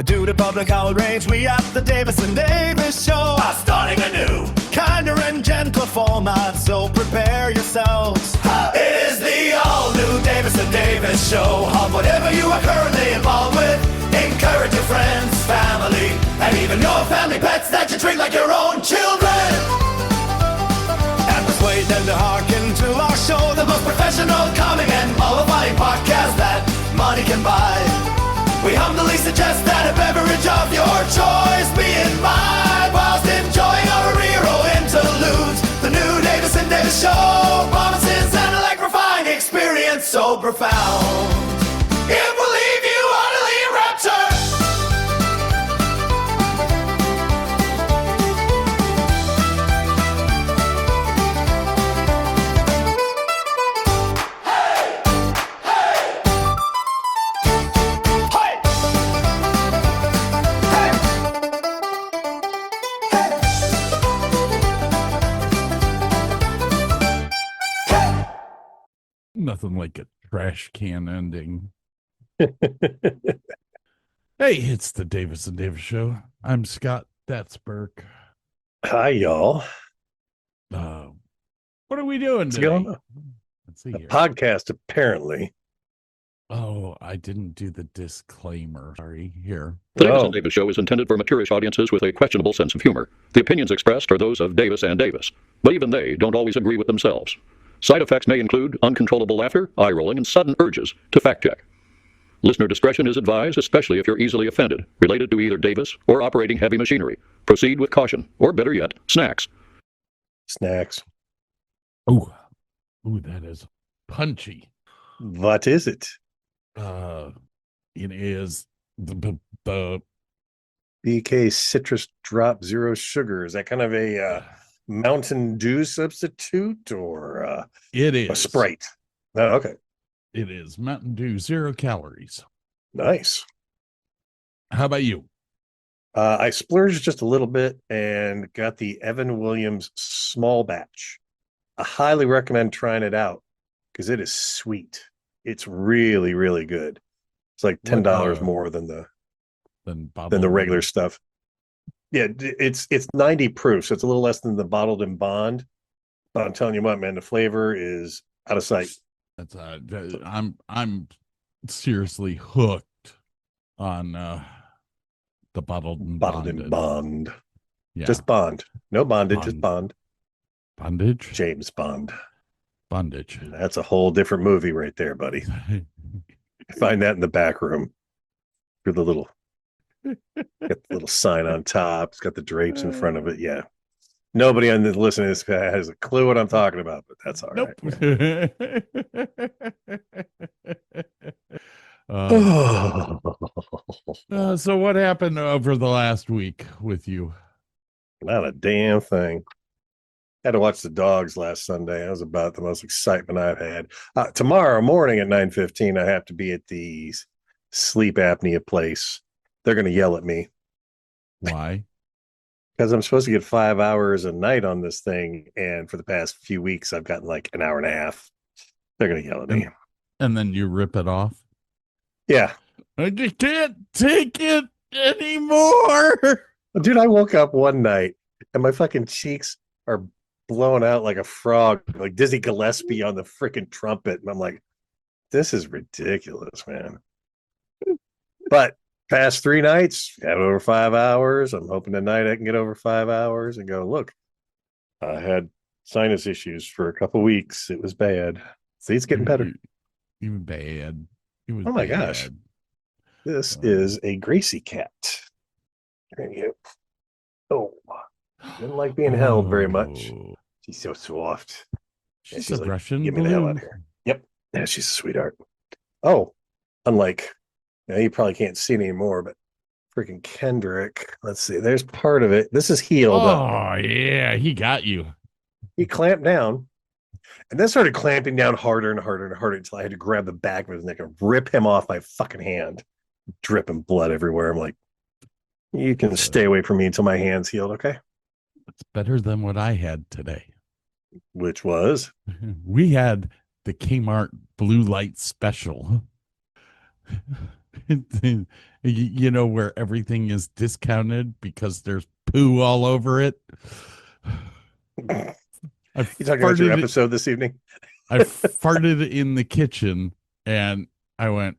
Due to public outrage, we at the Davis and Davis Show are starting anew. Kinder and gentler format, so prepare yourselves. It is the all-new Davis and Davis Show. Of whatever you are currently involved with, encourage your friends, family, and even your family pets that you treat like your own children. And persuade them to hearken to our show, the most professional, calming, and mollifying podcast that money can buy. We humbly suggest that a beverage of your choice be imbibed whilst enjoying our hero interludes. The new Davis and Davis Show promises an electrifying experience so profound. It will leave you utterly raptured. Nothing like a trash can ending. Hey, it's the Davis and Davis Show. I'm Scott. That's Burke. Hi, y'all. What are we doing What's today? going on? Let's see A here. podcast, apparently. Oh, I didn't do the disclaimer. Sorry. Here. The Davis Oh. and Davis Show is intended for maturish audiences with a questionable sense of humor. The opinions expressed are those of Davis and Davis, but even they don't always agree with themselves. Side effects may include uncontrollable laughter, eye rolling, and sudden urges to fact check. Listener discretion is advised, especially if you're easily offended, related to either Davis or operating heavy machinery. Proceed with caution, or better yet, snacks. Snacks. Oh, that is punchy. What is it? It is the BK Citrus Drop Zero Sugar. Is that kind of a Mountain Dew substitute or it is a Sprite? Oh, okay. It is Mountain Dew, 0 calories. Nice. How about you? I splurged just a little bit and got the Evan Williams small batch. I highly recommend trying it out because it is sweet. It's really, really good. It's like $10 more than the regular stuff. Yeah, it's 90 proof, so it's a little less than the bottled in bond. But I'm telling you what, man, the flavor is out of sight. That's I'm seriously hooked on the bottled and In bond. Yeah. Just bond. No bondage, just Bond. bond. Bondage. James Bond. Bondage. That's a whole different movie right there, buddy. Find that in the back room. For the little got the little sign on top. It's got the drapes in front of it. Yeah. Nobody on the listening to this guy has a clue what I'm talking about, but that's all right. Nope. So what happened over the last week with you? Not a damn thing. Had to watch the dogs last Sunday. That was about the most excitement I've had. Tomorrow morning at 9:15, I have to be at the sleep apnea place. They're going to yell at me. Why? Because I'm supposed to get 5 hours a night on this thing. And for the past few weeks, I've gotten like an hour and a half. They're going to yell at me. And then you rip it off? Yeah. I just can't take it anymore. Dude, I woke up one night and my fucking cheeks are blowing out like a frog, like Dizzy Gillespie on the freaking trumpet. And I'm like, this is ridiculous, man. But past 3 nights, had over 5 hours. I'm hoping tonight I can get over 5 hours and go, look, I had sinus issues for a couple weeks. It was bad. See, it's getting better. Even bad. It was Oh my bad. gosh. This is a Gracie cat. There you go. Oh, didn't like being held very much. Oh. She's so soft. Yeah, She's a like, Russian get me the hell out blue. of here. Yep. Yeah, she's a sweetheart. Oh, unlike, you probably can't see it anymore, but freaking Kendrick. Let's see. There's part of it. This is healed up. Oh, yeah. He got you. He clamped down and then started clamping down harder and harder and harder until I had to grab the back of his neck and rip him off my fucking hand. Dripping blood everywhere. I'm like, you can stay away from me until my hand's healed, okay? It's better than what I had today. Which was? We had the Kmart blue light special. You know, where everything is discounted because there's poo all over it. I You talking about your farted, episode this evening? I farted in the kitchen and I went,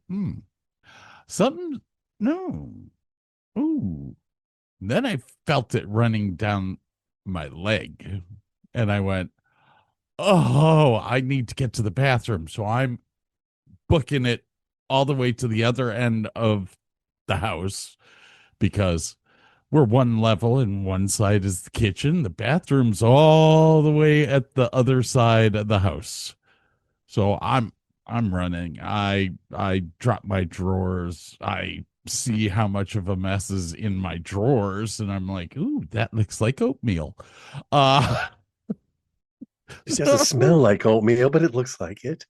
something, no. Ooh. Then I felt it running down my leg and I went, oh, I need to get to the bathroom. So I'm booking it all the way to the other end of the house because we're one level and one side is the kitchen. The bathroom's all the way at the other side of the house. So I'm running. I drop my drawers. I see how much of a mess is in my drawers and I'm like, ooh, that looks like oatmeal. It doesn't smell like oatmeal, but it looks like it.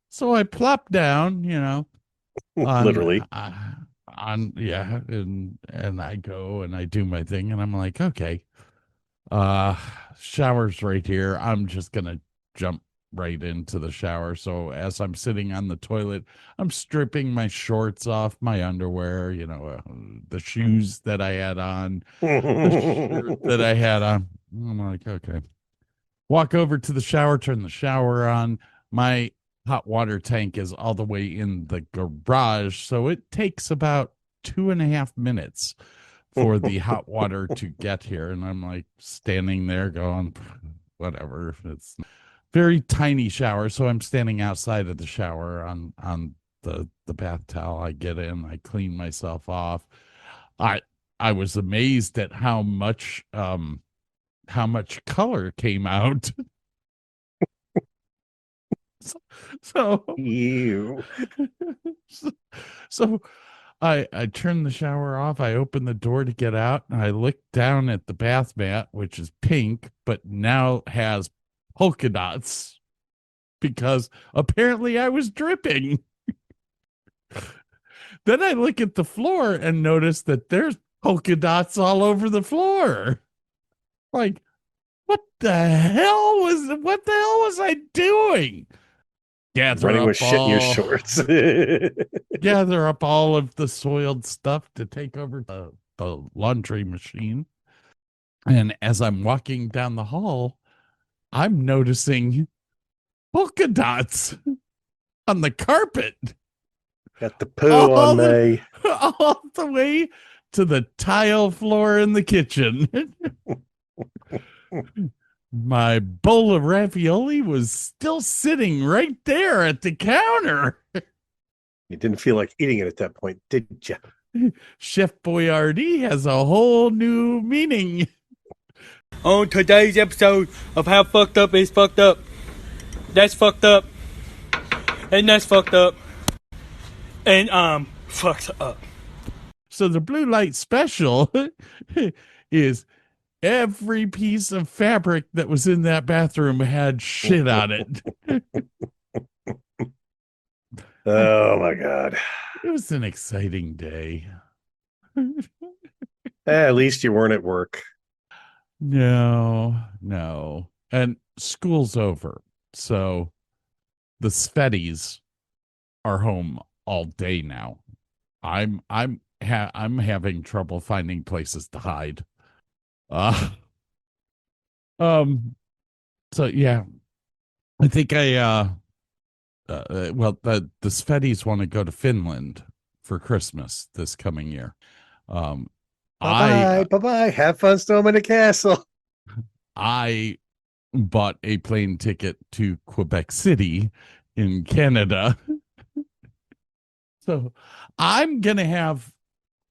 So I plop down, Literally. yeah, and I go and I do my thing and I'm like, okay, shower's right here. I'm just gonna jump right into the shower. So as I'm sitting on the toilet, I'm stripping my shorts off, my underwear, the shoes that I had on, the shirt that I had on. I'm like, okay. Walk over to the shower, turn the shower on. My hot water tank is all the way in the garage, so it takes about 2.5 minutes for the hot water to get here. And I'm like standing there going, whatever. It's very tiny shower, so I'm standing outside of the shower on the bath towel. I get in, I clean myself off. I was amazed at how much color came out. so Ew. so I turn the shower off. I open the door to get out, and I look down at the bath mat, which is pink, but now has polka dots because apparently I was dripping. Then I look at the floor and notice that there's polka dots all over the floor. Like, what the hell was I doing? Running with shit in your shorts. Gather up all of the soiled stuff to take over the laundry machine. And as I'm walking down the hall, I'm noticing polka dots on the carpet. Got the poo on me. All the way to the tile floor in the kitchen. My bowl of ravioli was still sitting right there at the counter. You didn't feel like eating it at that point, did you? Chef Boyardee has a whole new meaning. On today's episode of How Fucked Up Is Fucked Up. That's fucked up. And that's fucked up. And fucked up. So the blue light special is every piece of fabric that was in that bathroom had shit on it. Oh my God. It was an exciting day. At least you weren't at work. No. And school's over. So the Svetties are home all day now. I'm having trouble finding places to hide. So yeah, I think the Svetties want to go to Finland for Christmas this coming year. Bye-bye. Have fun storming the castle. I bought a plane ticket to Quebec City in Canada. So I'm going to have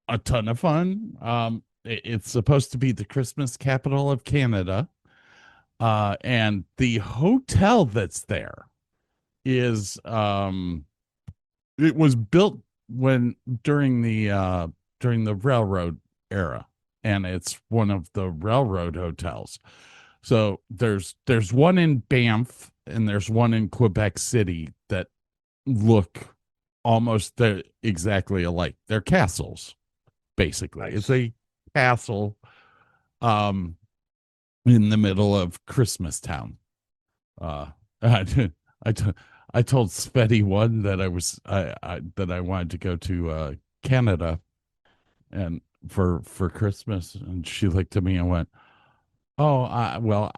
a ton of fun. It's supposed to be the Christmas capital of Canada. And the hotel that's there is, it was built during the railroad era, and it's one of the railroad hotels. So there's one in Banff and there's one in Quebec City that look almost exactly alike. They're castles, basically. Nice. It's a castle in the middle of Christmas Town. I I told Svetty one that that I wanted to go to Canada and for Christmas, and she looked at me and went, "Oh, well,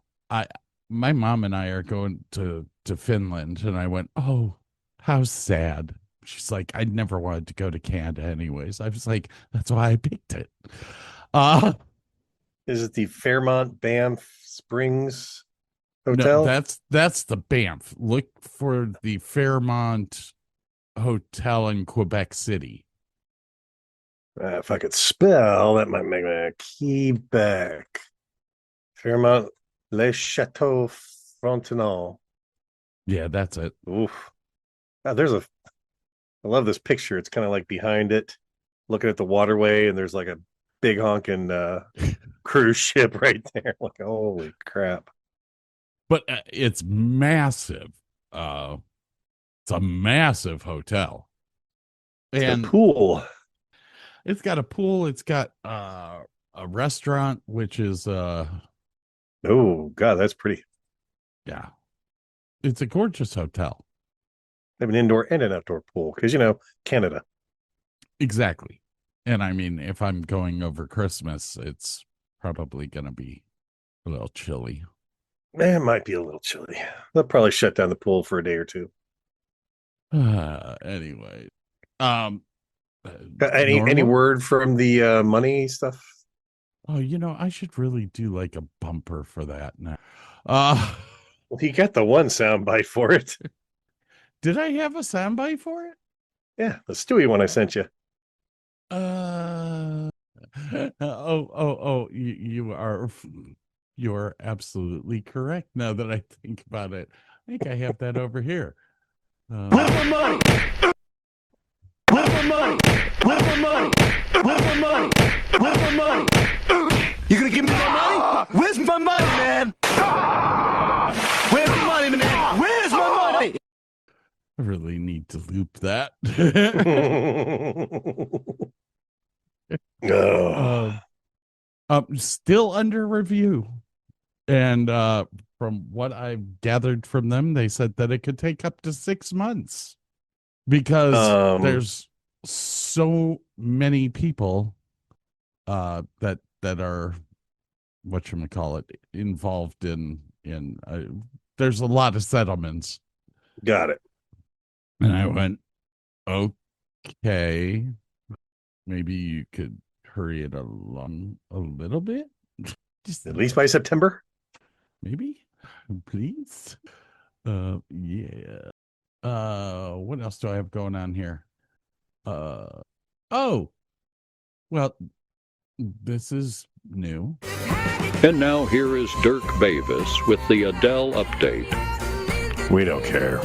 my mom and I are going to Finland," and I went, "Oh, how sad." She's like, "I never wanted to go to Canada anyways." I was like, "That's why I picked it." Is it the Fairmont Banff Springs No, Hotel? that's the Banff. Look for the Fairmont Hotel in Quebec City. If I could spell, that might make me Quebec. Fairmont Les Chateaux Frontenac. Yeah, that's it. Oof. I love this picture. It's kind of like behind it, looking at the waterway, and there's like a big honking cruise ship right there. Like, holy crap. But it's massive. It's a massive hotel. And pool. It's got a pool. It's got a restaurant, which is oh God, that's pretty. Yeah. It's a gorgeous hotel. They have an indoor and an outdoor pool because Canada. Exactly. And I mean, if I'm going over Christmas, it's probably gonna be a little chilly. It might be a little chilly. They'll probably shut down the pool for a day or two. Anyway. Any word from the money stuff? Oh, I should really do like a bumper for that now. Well, you got the one soundbite for it. Did I have a soundbite for it? Yeah, the Stewie one I sent you. You're absolutely correct. Now that I think about it, I think I have that over here. Where's my money? Where's my money? Where's my money? Where's my money? Where's my money? You gonna give me my money? Where's my money, man? Where's my money, man? Where's my money? I really need to loop that. Still under review. And from what I've gathered from them, they said that it could take up to 6 months because there's so many people that are whatchamacallit involved in there's a lot of settlements. Got it. And I went, okay, maybe you could hurry it along a little bit. Just at least by September. Maybe, please. Yeah. What else do I have going on here? Well, this is new. And now here is Dirk Bavis with the Adele update. We don't care.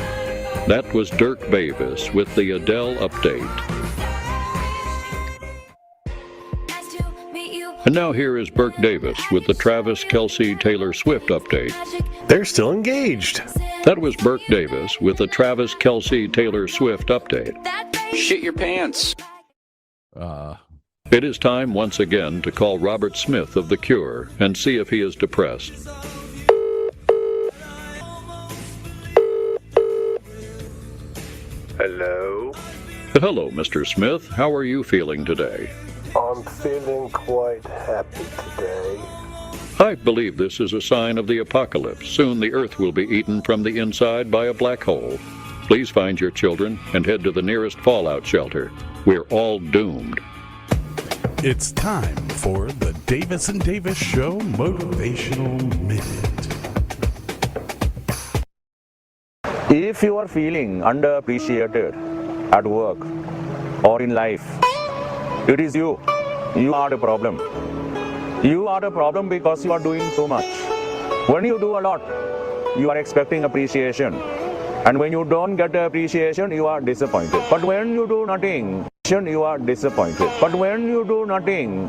That was Dirk Bavis with the Adele update. And now here is Burke Davis with the Travis Kelce Taylor Swift update. They're still engaged. That was Burke Davis with the Travis Kelce Taylor Swift update. Shit your pants. It is time once again to call Robert Smith of The Cure and see if he is depressed. Hello? Hello, Mr. Smith. How are you feeling today? I'm feeling quite happy today. I believe this is a sign of the apocalypse. Soon the earth will be eaten from the inside by a black hole. Please find your children and head to the nearest fallout shelter. We're all doomed. It's time for the Davis and Davis Show Motivational Minute. If you are feeling underappreciated at work or in life, it is you. You are the problem. You are the problem because you are doing so much. When you do a lot, you are expecting appreciation. And when you don't get the appreciation, you are disappointed. But when you do nothing, you are disappointed. But when you do nothing,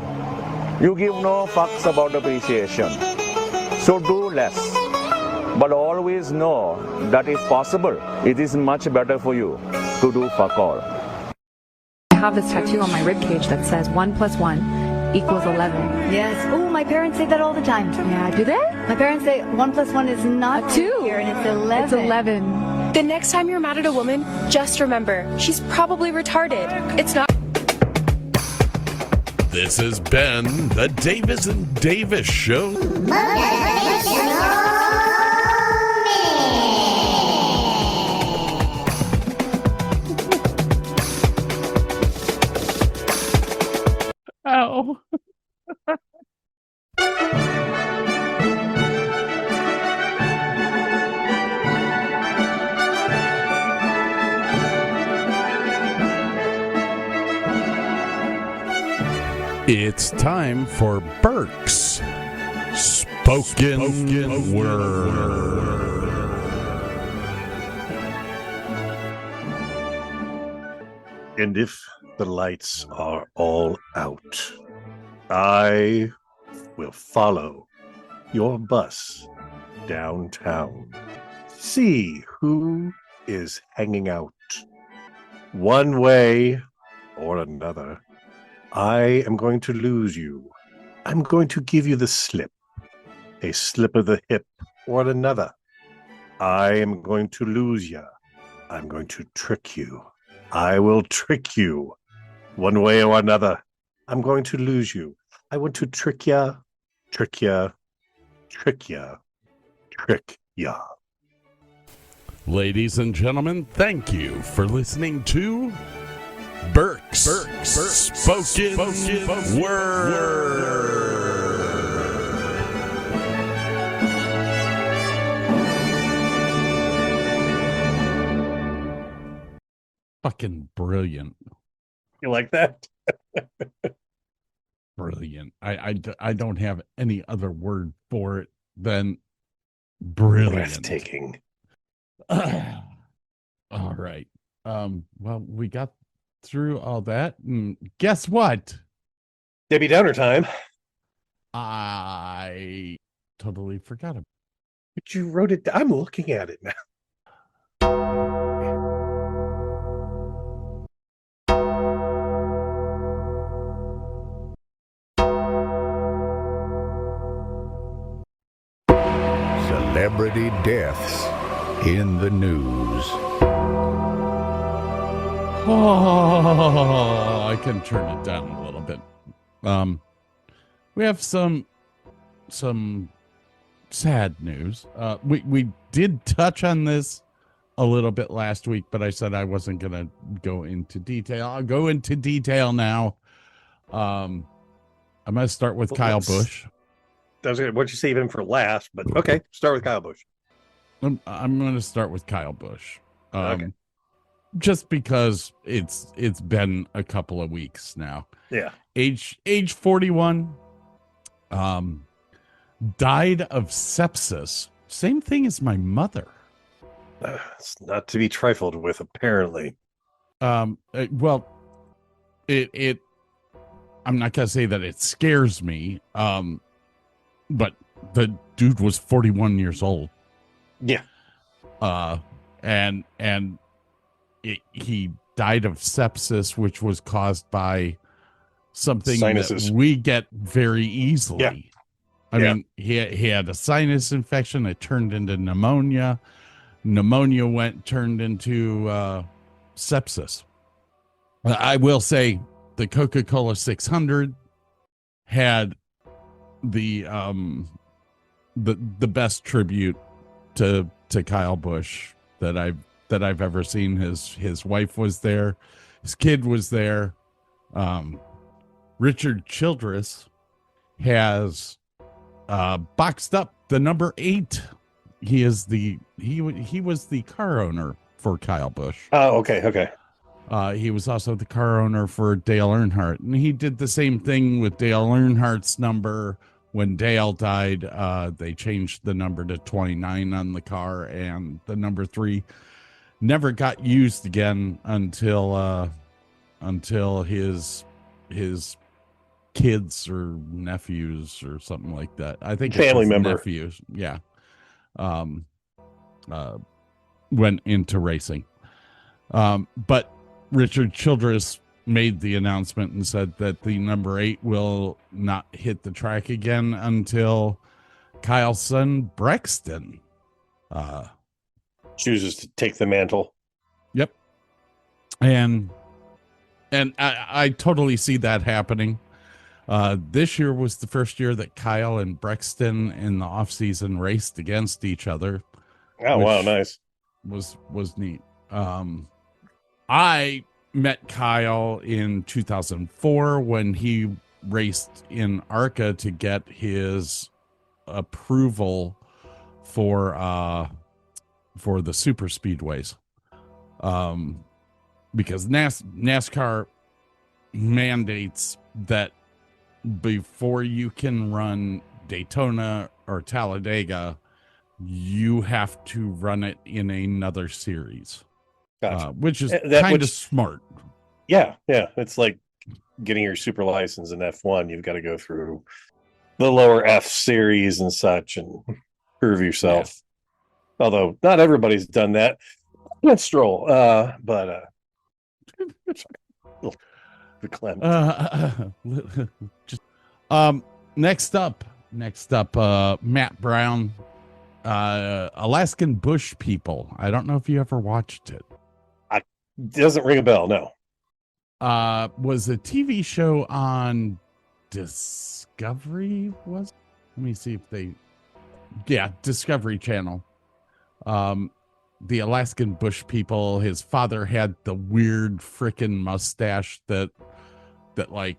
you give no fucks about appreciation. So do less. But always know that if possible, it is much better for you to do fuck all. I have this tattoo on my ribcage that says 1 + 1 = 11. Yes. Oh, my parents say that all the time. Yeah, do they? My parents say 1 + 1 is not 2. here, and it's 11. It's 11. The next time you're mad at a woman, just remember, she's probably retarded. It's not. This has been the Davis and Davis Show. Ow. It's time for Burke's Spoken Word. And if the lights are all out, I will follow your bus downtown. See who is hanging out. One way or another. I am going to lose you. I'm going to give you the slip. A slip of the hip or another. I am going to lose you. I'm going to trick you. I will trick you. One way or another. I'm going to lose you. I want to trick ya, trick ya, trick ya, trick ya. Ladies and gentlemen, thank you for listening to Burke's Spoken Word. Fucking brilliant. You like that? Brilliant. I don't have any other word for it than brilliant. Breathtaking. All right. Well, we got through all that, and guess what? Debbie Downer time. I totally forgot about it. But you wrote it down. I'm looking at it now. Celebrity deaths in the news. Oh, I can turn it down a little bit. We have some sad news. We did touch on this a little bit last week, but I said I wasn't gonna go into detail. I'll go into detail now. I'm gonna start with Kyle Busch. What'd you save him for last? But okay, start with Kyle Busch. I'm going to start with Kyle Busch. Okay. Just because it's been a couple of weeks now. Yeah. Age 41. Died of sepsis. Same thing as my mother. It's not to be trifled with, apparently. Well, it I'm not gonna say that it scares me. But the dude was 41 years old. Yeah. And he died of sepsis, which was caused by something sinuses that we get very easily. Yeah. I mean, he had a sinus infection. It turned into pneumonia. Pneumonia turned into sepsis. I will say the Coca-Cola 600 had the best tribute to Kyle Busch that I've ever seen. His wife was there, his kid was there. Richard Childress has boxed up the number 8. He was the car owner for Kyle Busch. Oh, okay. He was also the car owner for Dale Earnhardt, and he did the same thing with Dale Earnhardt's number. When Dale died, they changed the number to 29 on the car, and the number 3 never got used again until his kids or nephews or something like that. I think family member nephews, yeah, went into racing. But Richard Childress made the announcement and said that the number 8 will not hit the track again until Kyle's son Brexton chooses to take the mantle. Yep. And I totally see that happening. This year was the first year that Kyle and Brexton in the off season raced against each other. Oh, wow. Nice. Was neat. I met Kyle in 2004 when he raced in ARCA to get his approval for the super speedways. Because NASCAR mandates that before you can run Daytona or Talladega, you have to run it in another series. Gotcha. Which is kind of smart. Yeah. It's like getting your super license in F1. You've got to go through the lower F series and such and prove yourself. Yeah. Although not everybody's done that. Let's stroll. But next up, Matt Brown, Alaskan Bush People. I don't know if you ever watched it. Doesn't ring a bell, no. Was a TV show on Discovery, let me see if Discovery Channel. The Alaskan Bush People. His father had the weird freaking mustache that like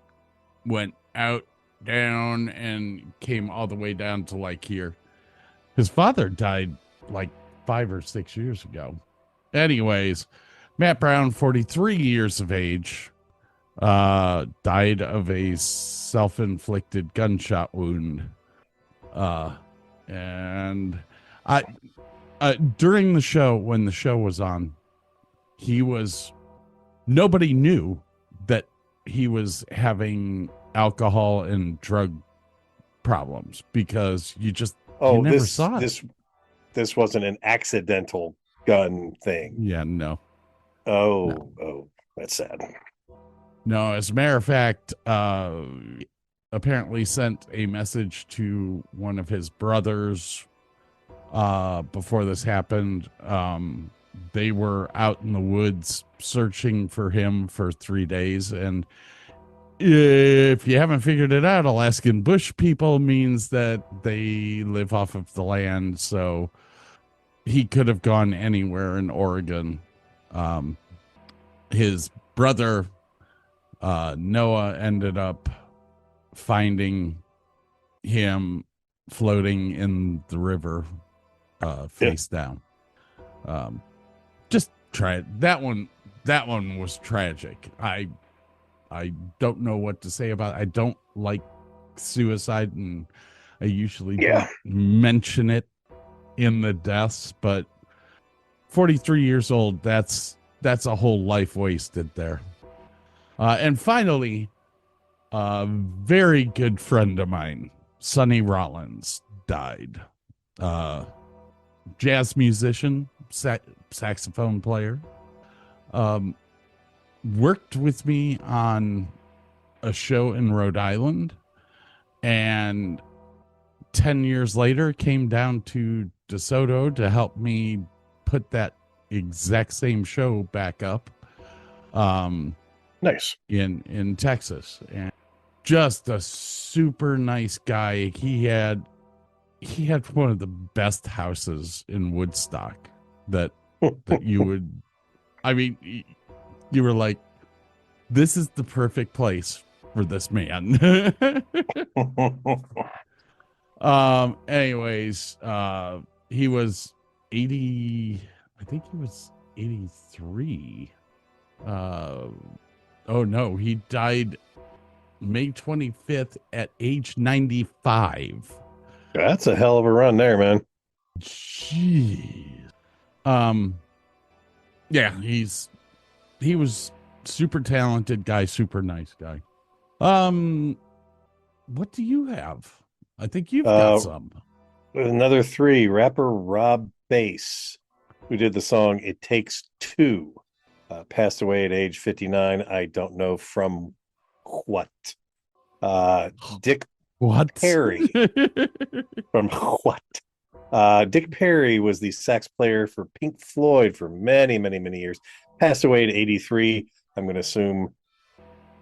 went out, down, and came all the way down to like here. His father died like 5 or 6 years ago. Anyways, Matt Brown, 43 years of age, died of a self-inflicted gunshot wound. And during the show, when the show was on, nobody knew that he was having alcohol and drug problems because you never saw it. This wasn't an accidental gun thing. Yeah, no. Oh, that's sad. No, as a matter of fact, apparently sent a message to one of his brothers before this happened. They were out in the woods searching for him for 3 days. And if you haven't figured it out, Alaskan Bush People means that they live off of the land. So he could have gone anywhere in Oregon. His brother, Noah, ended up finding him floating in the river, face down. Just try it. That one was tragic. I don't know what to say about it. I don't like suicide, and I usually don't mention it in the deaths, but 43 years old, that's a whole life wasted there. And finally, a very good friend of mine, Sonny Rollins, died. Jazz musician, saxophone player. Worked with me on a show in Rhode Island, and 10 years later came down to DeSoto to help me put that exact same show back up. Nice. In Texas, and just a super nice guy. He had one of the best houses in Woodstock that you would, I mean, you were like, this is the perfect place for this man. Anyways, he was 80, I think he was 83. Oh no, he died May 25th at age 95. That's a hell of a run there, man. Jeez. Yeah, he was super talented guy, super nice guy. What do you have? I think you've got some. Another 3, rapper Rob Bass, who did the song It Takes Two, passed away at age 59. I don't know from what. Dick What? Perry from what? Dick Perry was the sax player for Pink Floyd for many, many, many years. Passed away at 83. I'm going to assume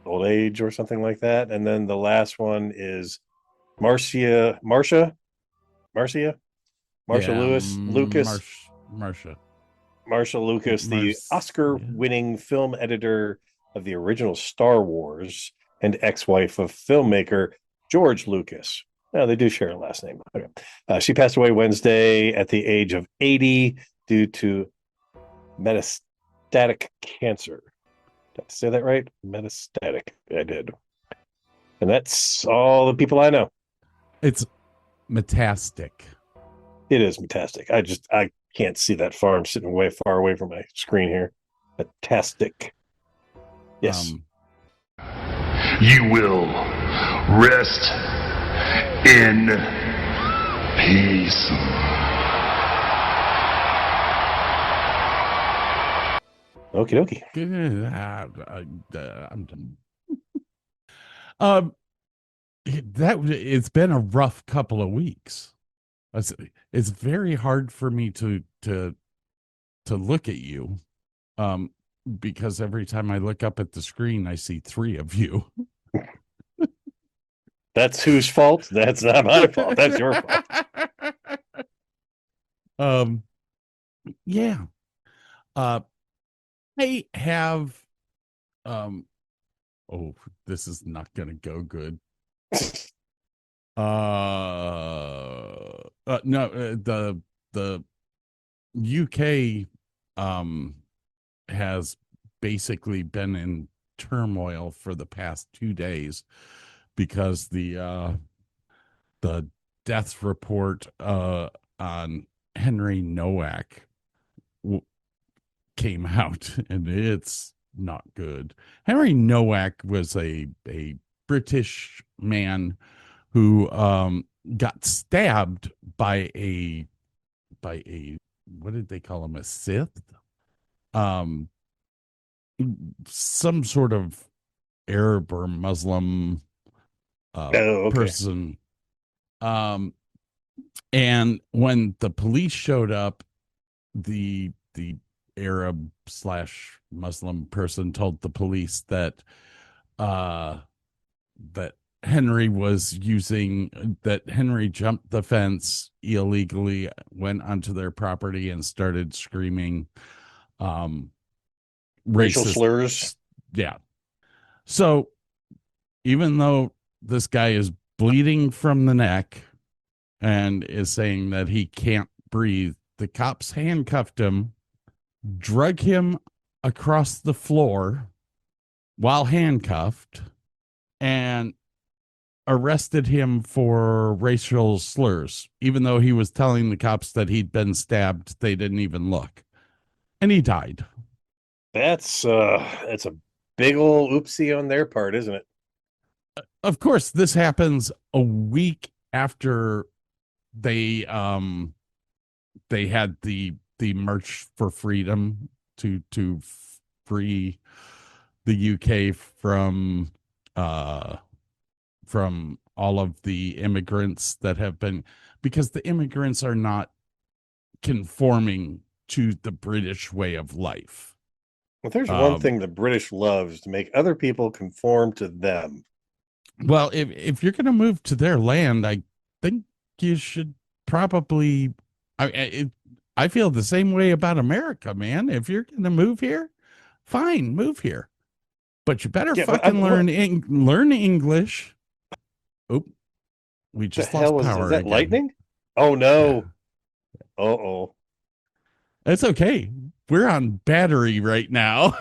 old age or something like that. And then the last one is Marcia Lucas, the Oscar-winning film editor of the original Star Wars and ex-wife of filmmaker George Lucas. No, they do share a last name. Okay. She passed away Wednesday at the age of 80 due to metastatic cancer. Did I say that right? Metastatic. I did. And that's all the people I know. It's metastatic. It is metastatic. I can't see that far. I'm sitting way far away from my screen here. Metastatic. Yes. You will rest in peace. Okie dokie. I'm done. It's been a rough couple of weeks. It's very hard for me to look at you, because every time I look up at the screen, I see three of you. That's whose fault? That's not my fault. That's your fault. Yeah. I have, oh, this is not going to go good. No, the UK, has basically been in turmoil for the past 2 days because the death report on Henry Nowak came out, and it's not good. Henry Nowak was a British man who got stabbed by a what did they call him, a Sith, some sort of Arab or Muslim person, and when the police showed up, the Arab / Muslim person told the police that Henry jumped the fence illegally, went onto their property, and started screaming racial racist slurs. Yeah. So even though this guy is bleeding from the neck and is saying that he can't breathe, the cops handcuffed him, drug him across the floor while handcuffed, and arrested him for racial slurs. Even though he was telling the cops that he'd been stabbed, they didn't even look. And he died. That's a big old oopsie on their part, isn't it? Of course, this happens a week after they had the March for Freedom to free the UK from all of the immigrants that have been, because the immigrants are not conforming to the British way of life. Well, there's one thing the British loves, to make other people conform to them. Well, if you're going to move to their land, I think you should probably, I feel the same way about America, man. If you're going to move here, fine, move here. But you better fucking learn English. Oop. We just lost power. Is that again. Lightning? Oh, no. Yeah. Uh-oh. It's okay. We're on battery right now.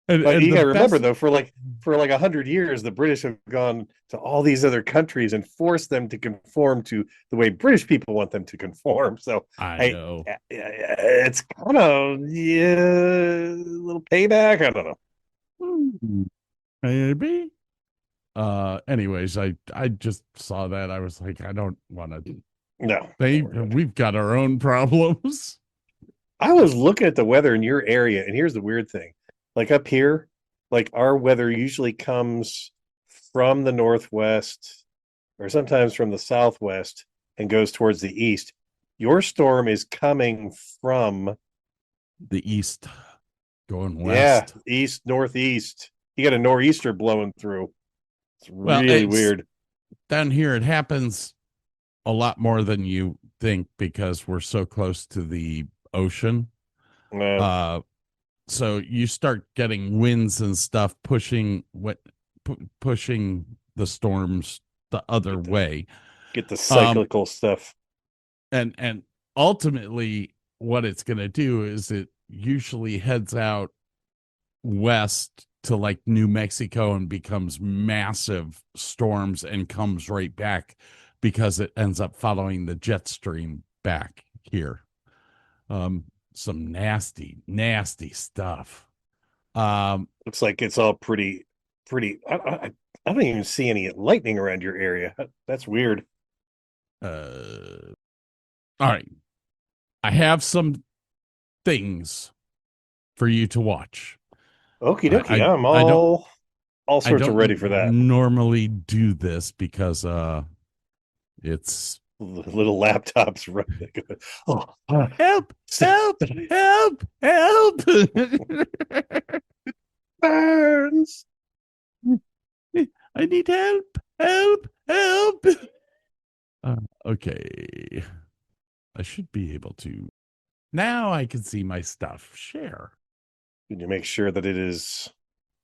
But you gotta remember, though, for like 100 years, the British have gone to all these other countries and forced them to conform to the way British people want them to conform. So I know it's kind of a little payback. I don't know. Maybe. Anyways, I just saw that. I was like, I don't want to. No, we've got our own problems. I was looking at the weather in your area, and here's the weird thing. Like up here, like our weather usually comes from the northwest or sometimes from the southwest and goes towards the east. Your storm is coming from the east, going Yeah, west. east, northeast. You got a nor'easter blowing through. It's really weird. Down here, it happens a lot more than you think because we're so close to the ocean. So you start getting winds and stuff pushing the storms the other way. Get the cyclical stuff. And ultimately what it's going to do is it usually heads out west to like New Mexico and becomes massive storms and comes right back because it ends up following the jet stream back here. Some nasty stuff. Looks like it's all pretty. I don't even see any lightning around your area. That's weird. All right. I have some things for you to watch. Okie dokie. I'm all sorts of ready for that. Normally do this because it's little laptops running. Oh, help! Burns. I need help! Okay. I should be able to. Now I can see my stuff. Share. Can you make sure that it is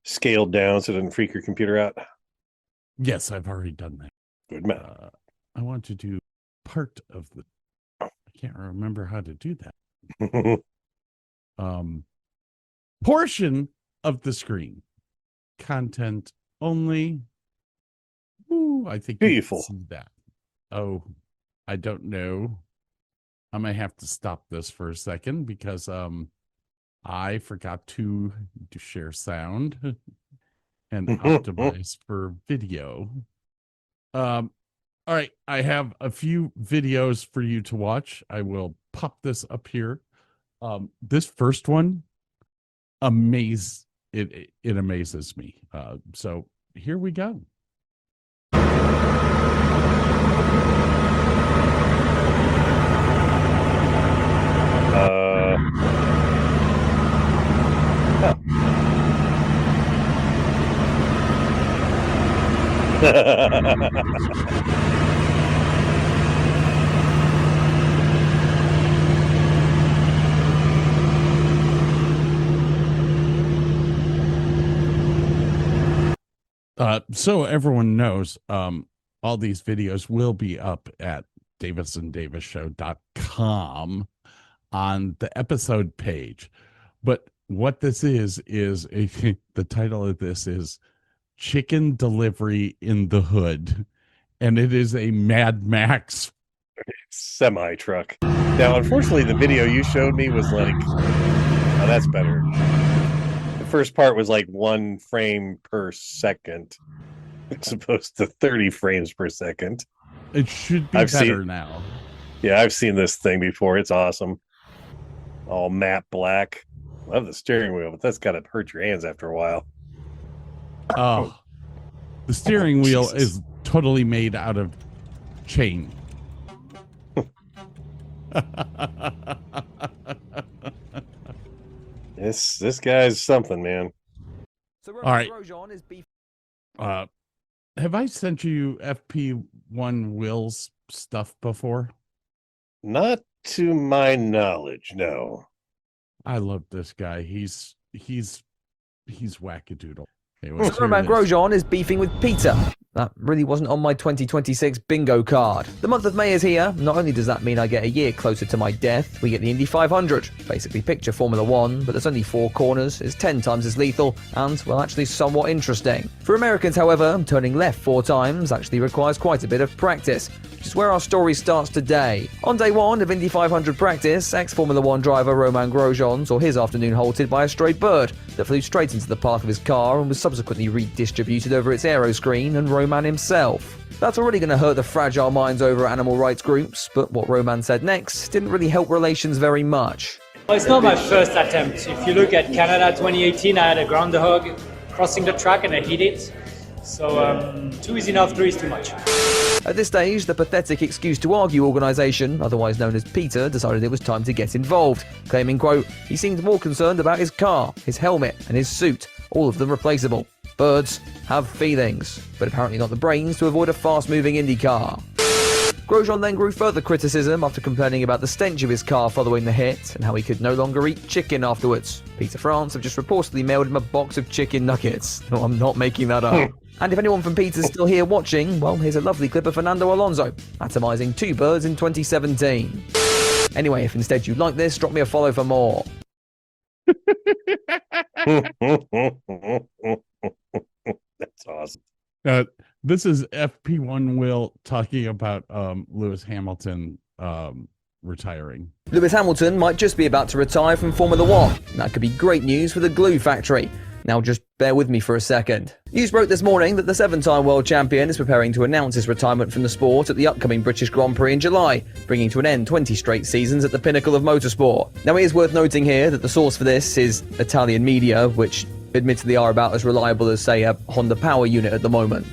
scaled down so it doesn't freak your computer out? Yes, I've already done that. Good man. I want to do part of the. I can't remember how to do that. Portion of the screen. Content only. Ooh, I think beautiful. You can see that. Oh, I don't know. I might have to stop this for a second because I forgot to share sound and optimize for video. All right, I have a few videos for you to watch. I will pop this up here. This first one, it amazes me. So here we go. So everyone knows, all these videos will be up at davisanddavisshow.com on the episode page. But what this is the title of this is Chicken Delivery in the Hood. And it is a Mad Max semi truck. Now, unfortunately, the video you showed me was like, oh, that's better. The first part was like 1 frame per second, as opposed to 30 frames per second. It should be better now. Yeah, I've seen this thing before. It's awesome. All matte black. Love the steering wheel, but that's got to hurt your hands after a while. Oh, the steering wheel is totally made out of chain. This guy's something, man. All right. Have I sent you FP1 Will's stuff before? Not to my knowledge, no. I love this guy. He's wackadoodle. So Roman Grosjean is beefing with Peter. That really wasn't on my 2026 bingo card. The month of May is here. Not only does that mean I get a year closer to my death, we get the Indy 500. Basically picture Formula 1, but there's only 4 corners, is 10 times as lethal, and, well, actually somewhat interesting. For Americans, however, turning left 4 times actually requires quite a bit of practice, which is where our story starts today. On day 1 of Indy 500 practice, ex-Formula 1 driver Roman Grosjean saw his afternoon halted by a stray bird that flew straight into the path of his car and was subsequently redistributed over its aero screen and Roman himself. That's already going to hurt the fragile minds over at animal rights groups, but what Roman said next didn't really help relations very much. Well, it's not my first attempt. If you look at Canada 2018, I had a groundhog crossing the track and I hit it. So 2 is enough, 3 is too much. At this stage, the pathetic excuse to argue organisation, otherwise known as PETA, decided it was time to get involved, claiming, quote, he seemed more concerned about his car, his helmet and his suit, all of them replaceable. Birds have feelings, but apparently not the brains to avoid a fast-moving Indy car. Grosjean then grew further criticism after complaining about the stench of his car following the hit and how he could no longer eat chicken afterwards. PETA France have just reportedly mailed him a box of chicken nuggets. No, I'm not making that up. And if anyone from PETA's still here watching, well, here's a lovely clip of Fernando Alonso atomizing 2 birds in 2017. Anyway, if instead you like this, drop me a follow for more. That's awesome. This is FP1 Will talking about Lewis Hamilton retiring. Lewis Hamilton might just be about to retire from Formula One. That could be great news for the glue factory. Now just bear with me for a second. News broke this morning that the 7-time world champion is preparing to announce his retirement from the sport at the upcoming British Grand Prix in July, bringing to an end 20 straight seasons at the pinnacle of motorsport. Now it is worth noting here that the source for this is Italian media, which admittedly are about as reliable as, say, a Honda power unit at the moment.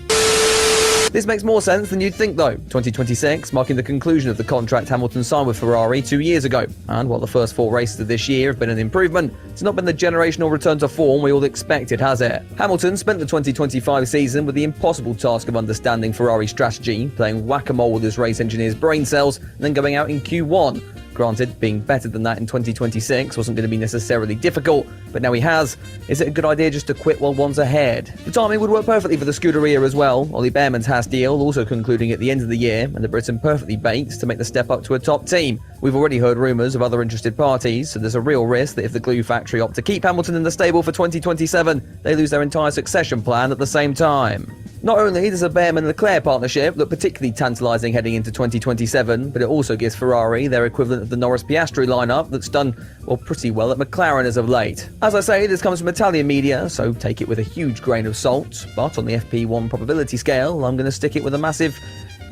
This makes more sense than you'd think though, 2026 marking the conclusion of the contract Hamilton signed with Ferrari 2 years ago. And while the first 4 races of this year have been an improvement, it's not been the generational return to form we all expected, has it? Hamilton spent the 2025 season with the impossible task of understanding Ferrari's strategy, playing whack-a-mole with his race engineers' brain cells, and then going out in Q1. Granted, being better than that in 2026 wasn't going to be necessarily difficult, but now he has. Is it a good idea just to quit while one's ahead? The timing would work perfectly for the Scuderia as well. Ollie Behrman's Haas deal also concluding at the end of the year, and the Britain perfectly baked to make the step up to a top team. We've already heard rumours of other interested parties, so there's a real risk that if the glue factory opt to keep Hamilton in the stable for 2027, they lose their entire succession plan at the same time. Not only does a Behrman-Leclerc partnership look particularly tantalising heading into 2027, but it also gives Ferrari their equivalent of the Norris-Piastri lineup that's done, well, pretty well at McLaren as of late. As I say, this comes from Italian media, so take it with a huge grain of salt, but on the FP1 probability scale, I'm going to stick it with a massive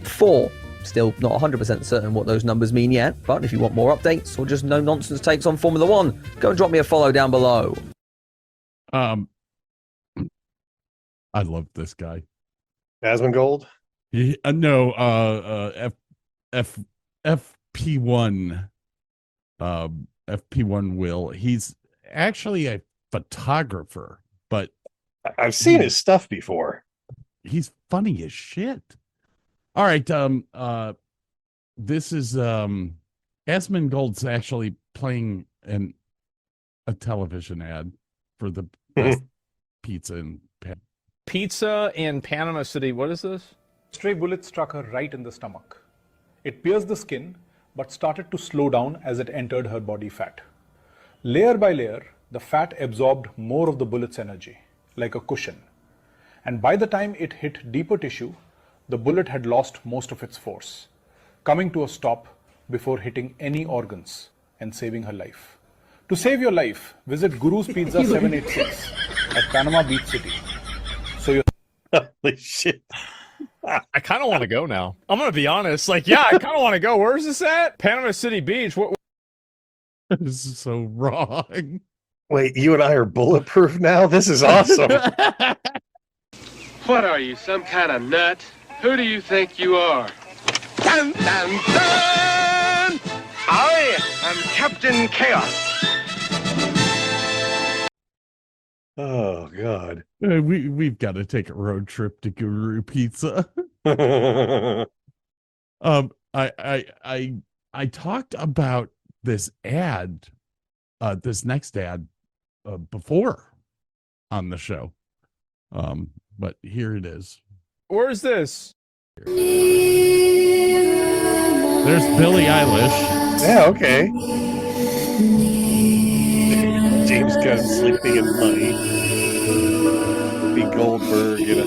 4. Still not 100% certain what those numbers mean yet, but if you want more updates or just no-nonsense takes on Formula One, go and drop me a follow down below. I love this guy. Asmongold? Yeah, FP1 FP1 Will. He's actually a photographer, but I've seen his stuff before. He's funny as shit. All right, this is Asmongold's actually playing a television ad for the best pizza in Pizza in Panama City. What is this? Stray bullet struck her right in the stomach. It pierced the skin, but started to slow down as it entered her body fat. Layer by layer, the fat absorbed more of the bullet's energy, like a cushion. And by the time it hit deeper tissue, the bullet had lost most of its force, coming to a stop before hitting any organs and saving her life. To save your life, visit Guru's Pizza 786 at Panama Beach City. So you're holy shit. I kind of want to go now. I'm going to be honest. Like, yeah, I kind of want to go. Where's this at? Panama City Beach. What? This is so wrong. Wait, you and I are bulletproof now? This is awesome. What are you, some kind of nut? Who do you think you are? Dun, dun, dun! I am Captain Chaos. Oh God. We've got to take a road trip to Guru Pizza. I talked about this ad, this next ad, before on the show. But here it is. Where's this? There's Billie Eilish. Yeah, okay. James Gunn sleeping in money. Be Goldberg, you know.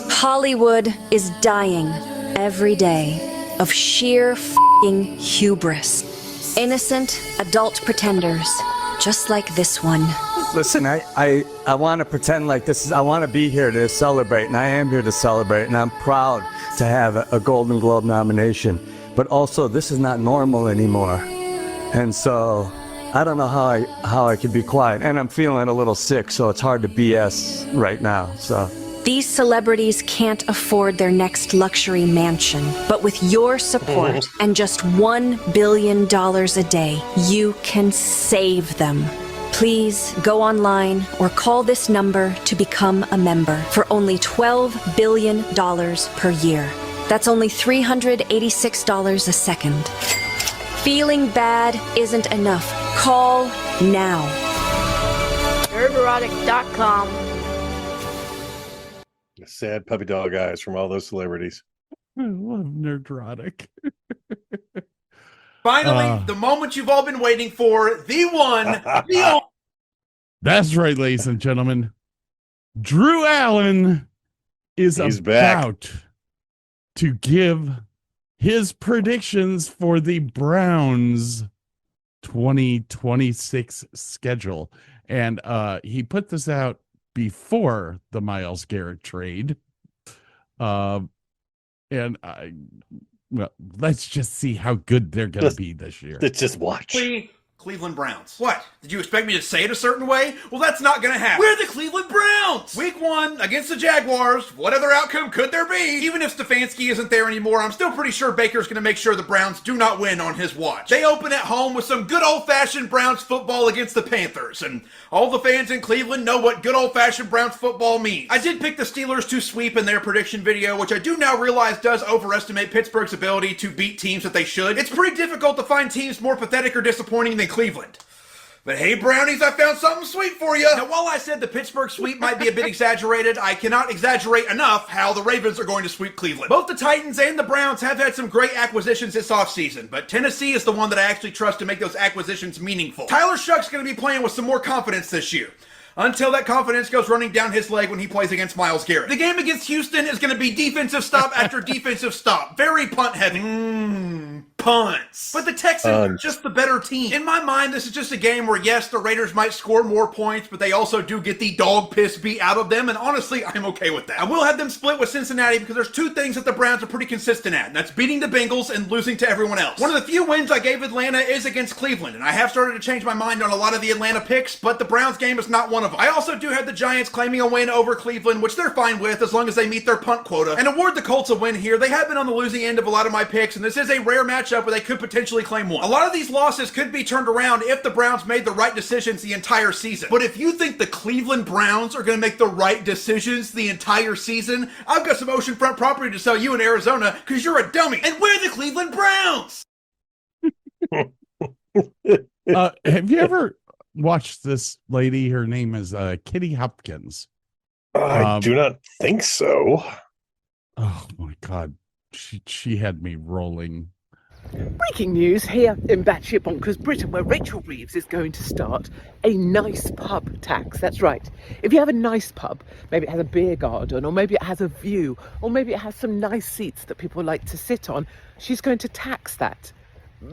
Hollywood is dying every day of sheer f***ing hubris. Innocent adult pretenders, just like this one. Listen, I want to pretend like this is, I want to be here to celebrate, and I am here to celebrate, and I'm proud to have a Golden Globe nomination. But also, this is not normal anymore. And so, I don't know how I could be quiet. And I'm feeling a little sick, so it's hard to BS right now. So These celebrities can't afford their next luxury mansion, but with your support and just $1 billion a day, you can save them. Please go online or call this number to become a member for only $12 billion per year. That's only $386 a second. Feeling bad isn't enough. Call now. Nerderotic.com. Sad puppy dog eyes from all those celebrities. I love Nerdrotic. Finally, the moment you've all been waiting for, the one, the only. That's right, ladies and gentlemen. Drew Allen is about to give his predictions for the Browns 2026 schedule. And he put this out before the Myles Garrett trade. Well, let's just see how good they're going to be this year. Let's just watch. Cleveland Browns. What? Did you expect me to say it a certain way? Well, that's not going to happen. We're the Cleveland Browns! Week 1 against the Jaguars. What other outcome could there be? Even if Stefanski isn't there anymore, I'm still pretty sure Baker's going to make sure the Browns do not win on his watch. They open at home with some good old-fashioned Browns football against the Panthers, and all the fans in Cleveland know what good old-fashioned Browns football means. I did pick the Steelers to sweep in their prediction video, which I do now realize does overestimate Pittsburgh's ability to beat teams that they should. It's pretty difficult to find teams more pathetic or disappointing than Cleveland. But hey, Brownies, I found something sweet for you. Now, while I said the Pittsburgh sweep might be a bit exaggerated, I cannot exaggerate enough how the Ravens are going to sweep Cleveland. Both the Titans and the Browns have had some great acquisitions this offseason, but Tennessee is the one that I actually trust to make those acquisitions meaningful. Tyler Shuck's going to be playing with some more confidence this year, until that confidence goes running down his leg when he plays against Myles Garrett. The game against Houston is going to be defensive stop after defensive stop. Very punt-heavy. Punts. But the Texans are just the better team. In my mind, this is just a game where, yes, the Raiders might score more points, but they also do get the dog piss beat out of them, and honestly, I'm okay with that. I will have them split with Cincinnati because there's two things that the Browns are pretty consistent at, and that's beating the Bengals and losing to everyone else. One of the few wins I gave Atlanta is against Cleveland, and I have started to change my mind on a lot of the Atlanta picks, but the Browns game is not one of them. I also do have the Giants claiming a win over Cleveland, which they're fine with as long as they meet their punt quota, and award the Colts a win here. They have been on the losing end of a lot of my picks, and this is a rare matchup where they could potentially claim one. A lot of these losses could be turned around if the Browns made the right decisions the entire season. But if you think the Cleveland Browns are going to make the right decisions the entire season, I've got some oceanfront property to sell you in Arizona because you're a dummy. And we're the Cleveland Browns! Have you ever watched this lady? Her name is Kitty Hopkins. I do not think so. Oh my God. She had me rolling. Breaking news here in Batshit Bonkers Britain, where Rachel Reeves is going to start a nice pub tax. That's right. If you have a nice pub, maybe it has a beer garden, or maybe it has a view, or maybe it has some nice seats that people like to sit on, she's going to tax that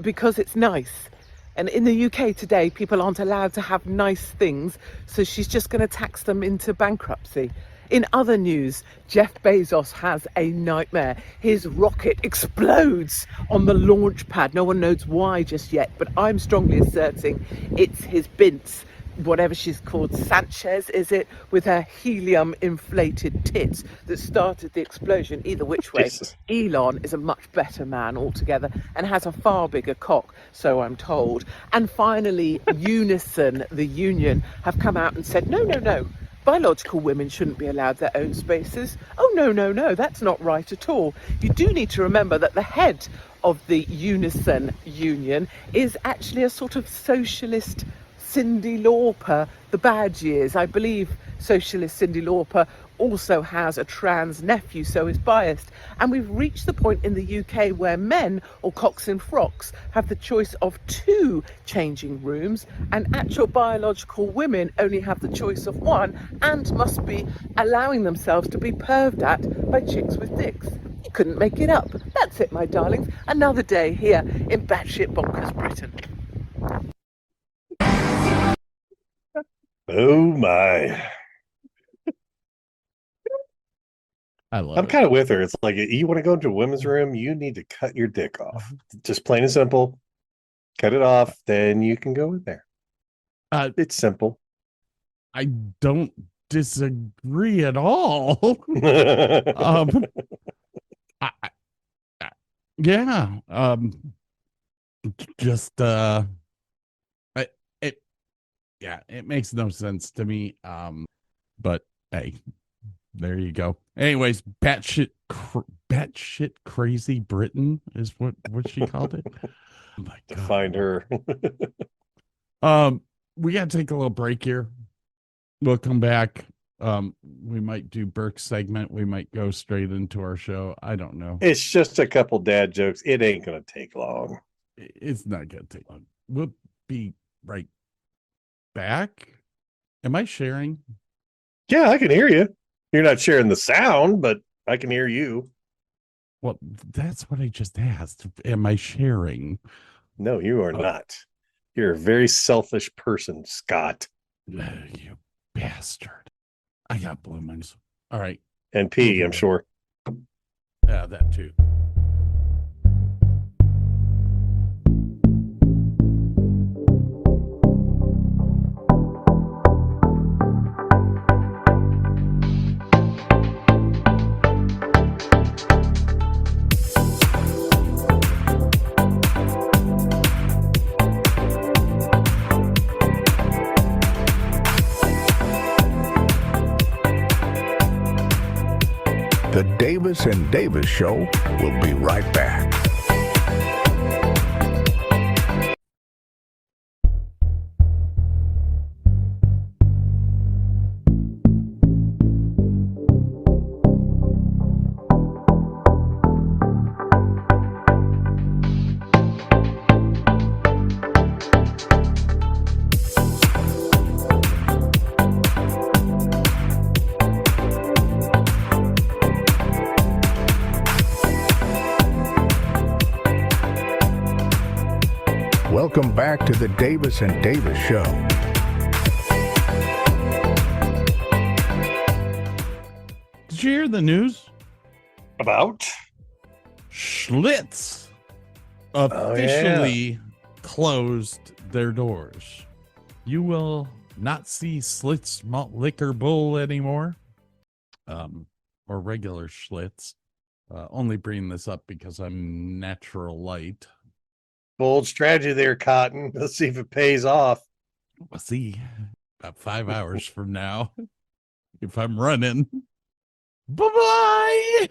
because it's nice. And in the UK today, people aren't allowed to have nice things, so she's just going to tax them into bankruptcy. In other news, Jeff Bezos has a nightmare. His rocket explodes on the launch pad. No one knows why just yet, but I'm strongly asserting it's his Bints, whatever she's called, Sanchez, is it, with her helium-inflated tits that started the explosion. Either which way, Jesus. Elon is a much better man altogether and has a far bigger cock, so I'm told. And finally, Unison, the union, have come out and said, no. Biological women shouldn't be allowed their own spaces. Oh, no, that's not right at all. You do need to remember that the head of the Unison union is actually a sort of socialist Cyndi Lauper, the bad years. I believe socialist Cyndi Lauper also has a trans nephew, so is biased. And we've reached the point in the UK where men, or cocks in frocks, have the choice of 2 changing rooms, and actual biological women only have the choice of 1 and must be allowing themselves to be perved at by chicks with dicks. You couldn't make it up. That's it, my darlings. Another day here in Batshit Bonkers Britain. Oh my. I'm kind of with her. It's like, you want to go into a women's room, you need to cut your dick off. Just plain and simple. Cut it off, then you can go in there. It's simple. I don't disagree at all. Yeah. Just it makes no sense to me. But hey, there you go. Anyways, batshit crazy Britain is what she called it. Oh my God. Find her. We gotta take a little break here. We'll come back. We might do Burke's segment. We might go straight into our show. I don't know. It's just a couple dad jokes. It ain't gonna take long. It's not gonna take long. We'll be right back. Am I sharing? Yeah, I can hear you. You're not sharing the sound, but I can hear you. Well, that's what I just asked. Am I sharing? No, you are not. You're a very selfish person, Scott. You bastard. I got bloomings. All right. And pee, I'm sure. Yeah, that too. The Davis and Davis Show will be right back. Welcome back to the Davis and Davis Show. Did you hear the news? About? Schlitz officially closed their doors. You will not see Schlitz malt liquor bull anymore, or regular Schlitz. Only bringing this up because I'm natural light. Bold strategy there, Cotton. Let's see if it pays off. We'll see about 5 hours from now if I'm running. Bye-bye.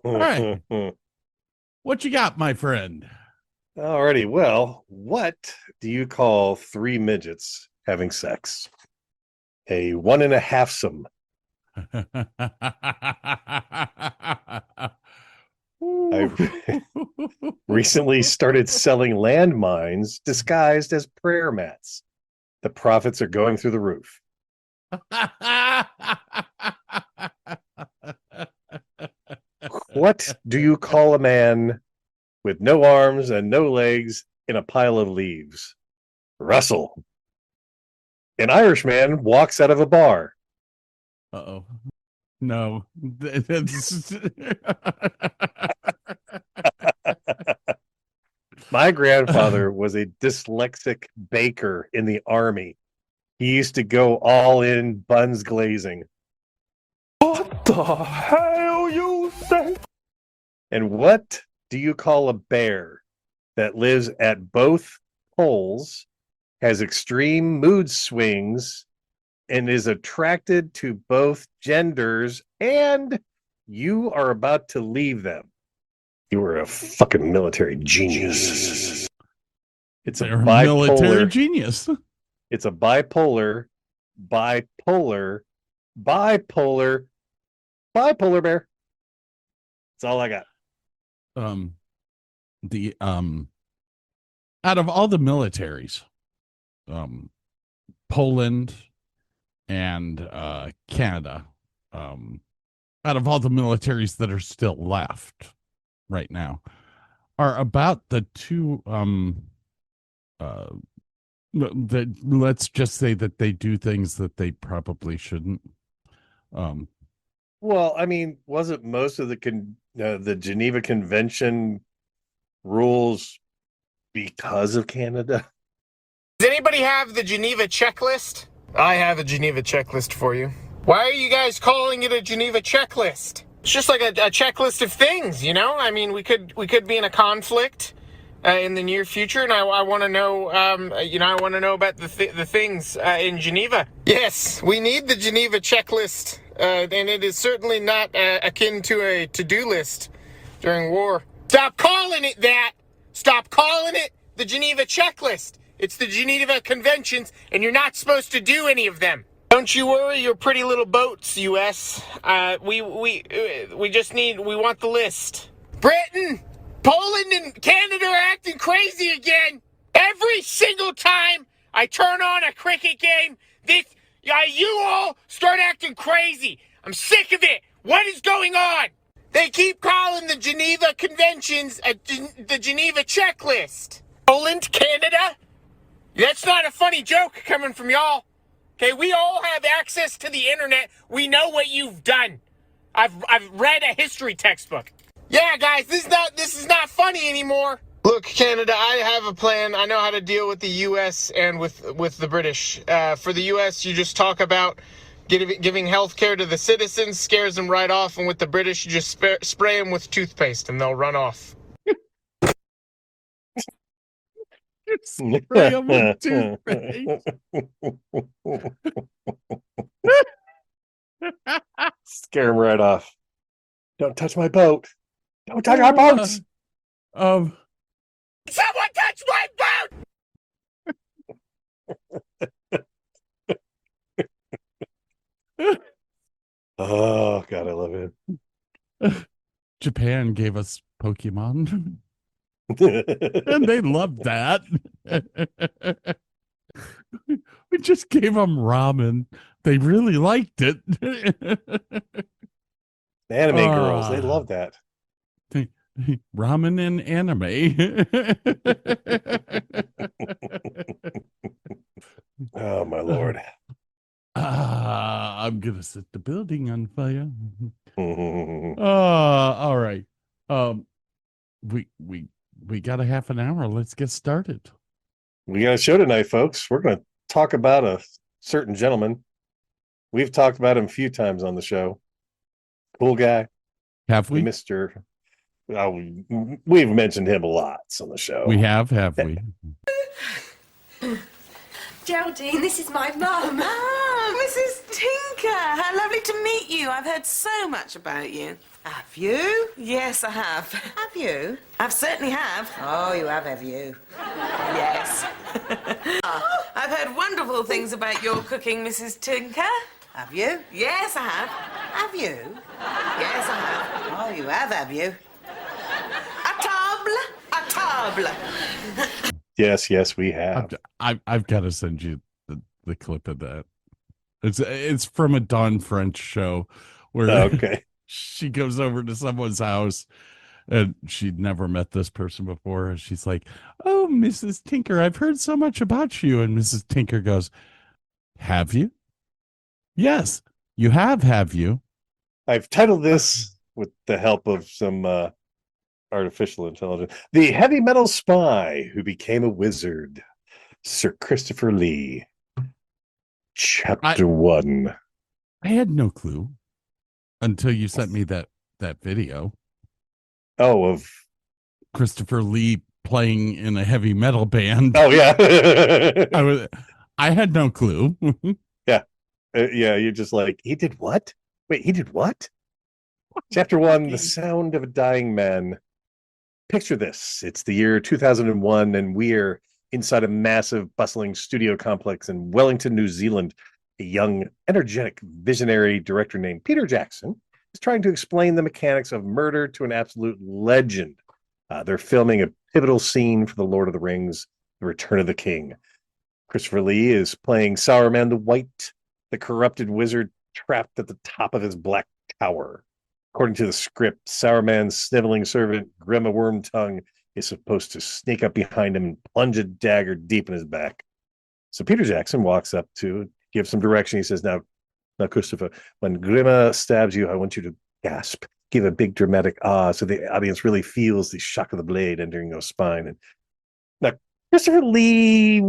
All right. What you got, my friend? Alrighty. Well, what do you call three midgets having sex? A 1.5-some. I recently started selling landmines disguised as prayer mats. The profits are going through the roof. What do you call a man with no arms and no legs in a pile of leaves? Russell. An Irishman walks out of a bar. Uh-oh. No. My grandfather was a dyslexic baker in the army. He used to go all in buns glazing. What the hell you say? And what do you call a bear that lives at both poles, has extreme mood swings, and is attracted to both genders, and you are about to leave them? You were a fucking military genius. It's They're a military bipolar genius. It's a bipolar bear. That's all I got. Out of all the militaries, Poland and Canada, out of all the militaries that are still left right now, are about the two that, let's just say that they do things that they probably shouldn't. Well, I mean, wasn't most of the Geneva Convention rules because of Canada? Does anybody have the Geneva checklist? I have a Geneva checklist for you. Why are you guys calling it a Geneva checklist? It's just like a checklist of things, you know? I mean, we could be in a conflict in the near future, and I want to know, I want to know about the things in Geneva. Yes, we need the Geneva checklist, and it is certainly not akin to a to-do list during war. Stop calling it that! Stop calling it the Geneva checklist! It's the Geneva Conventions, and you're not supposed to do any of them. Don't you worry your pretty little boats, U.S. We want the list. Britain, Poland, and Canada are acting crazy again. Every single time I turn on a cricket game, you all start acting crazy. I'm sick of it. What is going on? They keep calling the Geneva Conventions the Geneva checklist. Poland, Canada? That's not a funny joke coming from y'all. Okay, we all have access to the internet. We know what you've done. I've read a history textbook. Yeah, guys, this is not funny anymore. Look, Canada, I have a plan. I know how to deal with the U.S. and with the British. For the U.S., you just talk about giving health care to the citizens, scares them right off, and with the British, you just spray them with toothpaste, and they'll run off. Spray them with toothpaste. Scare them right off. Don't touch my boat. Don't touch our boats. Someone touch my boat! Oh, God, I love it. Japan gave us Pokemon. And they loved that. We just gave them ramen. They really liked it. Anime girls, they love that. Ramen and anime. Oh, my Lord. I'm going to set the building on fire. All right. We got a half an hour. Let's get started. We got a show tonight, folks. We're going to talk about a certain gentleman. We've talked about him a few times on the show. Cool guy. Have we? Mr. We've mentioned him lots on the show. We have we? Geraldine, this is my mum. Oh, Mrs. Tinker. How lovely to meet you. I've heard so much about you. Have you? Yes, I have. Have you? I certainly have. Oh, you have you? Yes. I've heard wonderful things about your cooking, Mrs. Tinker. Have you? Yes, I have. Have you? Yes, I have. Oh, you have you? A table. Yes, we have. I've got to send you the clip of that. It's from a Dawn French show where she goes over to someone's house and she'd never met this person before. And she's like, "Oh, Mrs. Tinker, I've heard so much about you." And Mrs. Tinker goes, "Have you?" "Yes, you have you?" I've titled this with the help of some artificial intelligence, "The Heavy Metal Spy Who Became a Wizard," Sir Christopher Lee. Chapter 1. I had no clue until you sent me that video. Oh, of Christopher Lee playing in a heavy metal band. Oh, yeah. I had no clue. Yeah. You're just like, he did what? Wait, he did what? Chapter 1, The Sound of a Dying Man. picture this. It's the year 2001, and we're inside a massive, bustling studio complex in Wellington, New Zealand. A young, energetic, visionary director named Peter Jackson is trying to explain the mechanics of murder to an absolute legend. They're filming a pivotal scene for The Lord of the Rings, The Return of the King. Christopher Lee is playing Sauron the White, the corrupted wizard trapped at the top of his black tower. According to the script, Sauron's sniveling servant, Grima Wormtongue, is supposed to sneak up behind him and plunge a dagger deep in his back. So Peter Jackson walks up to give some direction. He says, now, Christopher, when Grima stabs you, I want you to gasp, give a big dramatic ah, so the audience really feels the shock of the blade entering your spine. And now, Christopher Lee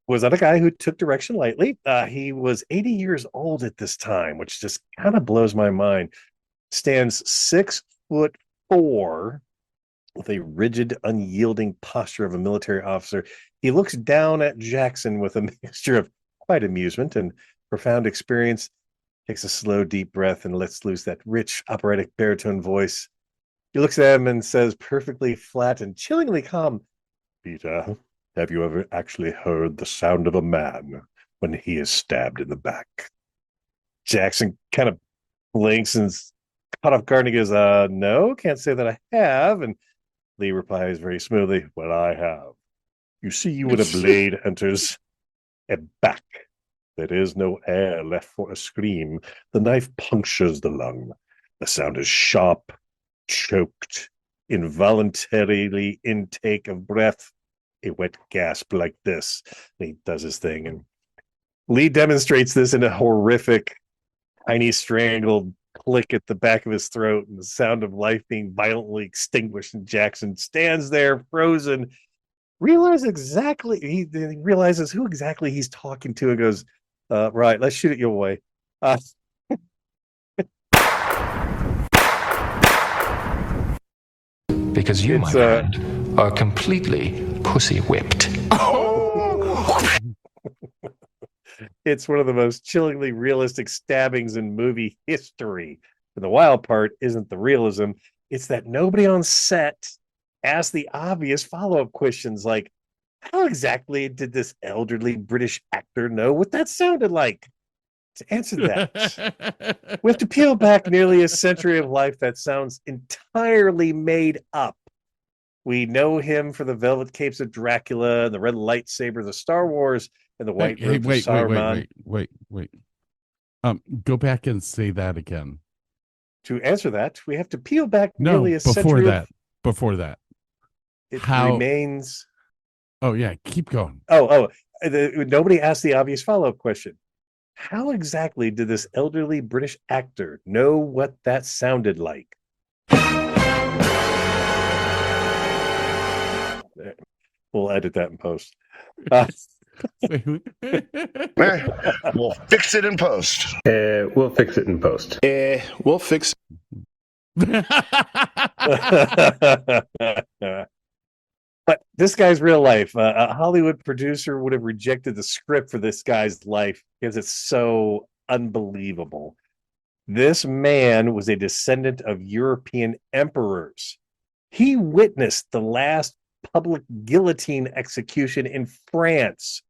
was not a guy who took direction lightly. He was 80 years old at this time, which just kind of blows my mind. Stands 6'4", with a rigid, unyielding posture of a military officer. He looks down at Jackson with a mixture of quite amusement and profound experience, takes a slow, deep breath, and lets loose that rich, operatic baritone voice. He looks at him and says, perfectly flat and chillingly calm, Peter, have you ever actually heard the sound of a man when he is stabbed in the back? Jackson kind of blinks and caught off guard, and he goes, no, can't say that I have. And Lee replies very smoothly, well, I have. You see, when a blade enters a back, there is no air left for a scream. The knife punctures the lung. The sound is sharp, choked, involuntarily intake of breath, a wet gasp like this. And he does his thing. And Lee demonstrates this in a horrific, tiny strangled click at the back of his throat and the sound of life being violently extinguished. And Jackson stands there frozen, he realizes who exactly he's talking to, and goes, right, let's shoot it your way. Because you, my friend, are completely pussy whipped. It's one of the most chillingly realistic stabbings in movie history. And the wild part isn't the realism, it's that nobody on set asked the obvious follow-up questions like, how exactly did this elderly British actor know what that sounded like? To answer that, we have to peel back nearly a century of life that sounds entirely made up. We know him for the velvet capes of Dracula and the red lightsabers of Star Wars and the white robes of Saruman. Wait. Go back and say that again. To answer that, we have to peel back nearly a century. Before that. It remains. Oh, yeah, keep going. Nobody asked the obvious follow-up question. How exactly did this elderly British actor know what that sounded like? We'll edit that in post. We'll fix it in post. We'll fix it in post. We'll fix But this guy's real life. A Hollywood producer would have rejected the script for this guy's life because it's so unbelievable. This man was a descendant of European emperors. He witnessed the last public guillotine execution in France.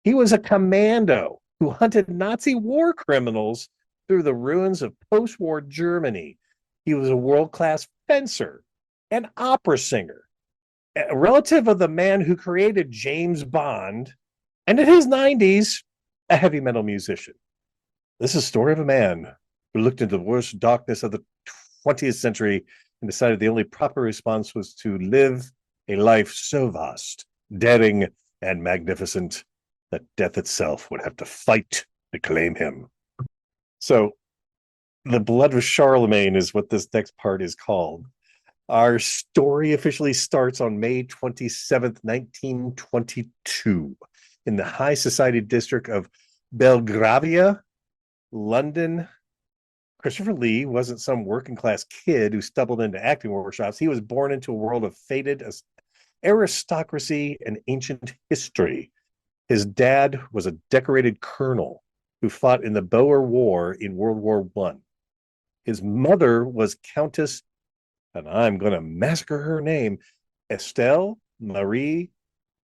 He was a commando who hunted Nazi war criminals through the ruins of post-war Germany. He was a world-class fencer, an opera singer, a relative of the man who created James Bond, and in his 90s, a heavy metal musician. This is a story of a man who looked into the worst darkness of the 20th century and decided the only proper response was to live a life so vast, daring, and magnificent that death itself would have to fight to claim him. So, the blood of Charlemagne is what this next part is called. Our story officially starts on May 27th, 1922, in the high society district of Belgravia, London. Christopher Lee wasn't some working class kid who stumbled into acting workshops. He was born into a world of faded aristocracy and ancient history. His dad was a decorated colonel who fought in the Boer War in World War I. His mother was Countess, and I'm going to massacre her name, Estelle Marie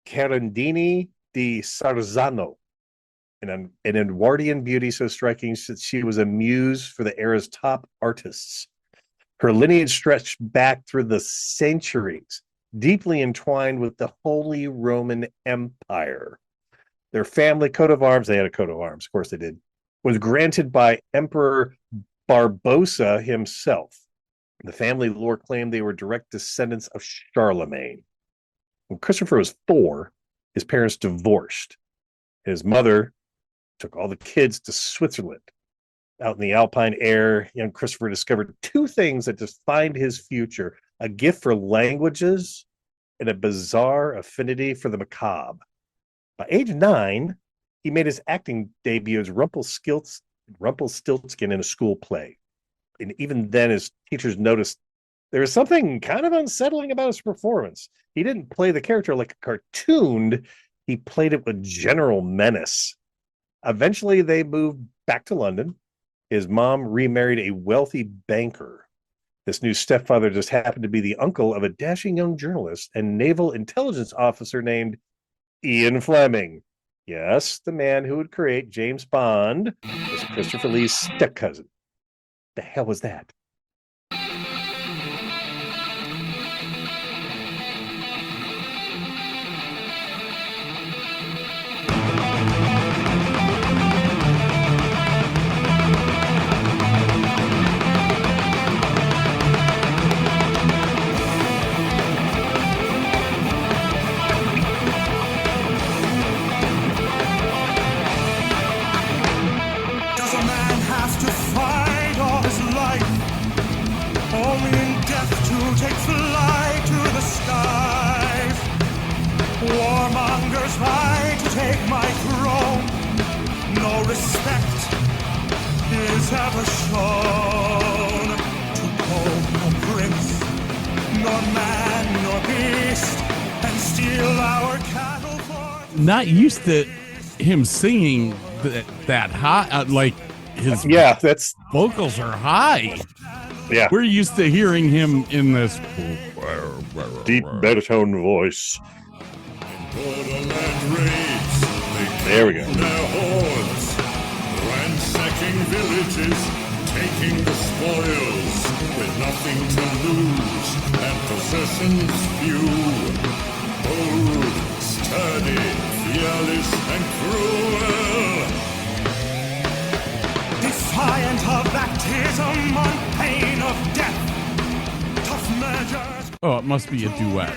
Carandini di Sarzano, an Edwardian beauty so striking that she was a muse for the era's top artists. Her lineage stretched back through the centuries, deeply entwined with the Holy Roman Empire. Their family coat of arms, they had a coat of arms, of course they did, was granted by Emperor Barbossa himself. The family lore claimed they were direct descendants of Charlemagne. When Christopher was 4, his parents divorced. His mother took all the kids to Switzerland. Out in the alpine air, young Christopher discovered 2 things that defined his future: a gift for languages and a bizarre affinity for the macabre. By age 9, he made his acting debut as Rumpelstiltskin in a school play. And even then, his teachers noticed there was something kind of unsettling about his performance. He didn't play the character like a cartoon. He played it with general menace. Eventually, they moved back to London. His mom remarried a wealthy banker. This new stepfather just happened to be the uncle of a dashing young journalist and naval intelligence officer named Ian Fleming. Yes, the man who would create James Bond was Christopher Lee's step cousin. The hell was that? Warmongers fight to take my throne. No respect is ever shown to pope nor prince, nor man nor beast, and steal our cattle for. Not used to him singing that high, like his that's vocals are high. Yeah, we're used to hearing him in this deep baritone voice. There we go. Their hordes, ransacking villages, taking the spoils, with nothing to lose and possessions few. Bold, sturdy, fearless, and cruel. Defiant of baptism on pain of death. Tough measures. Oh, it must be a duet.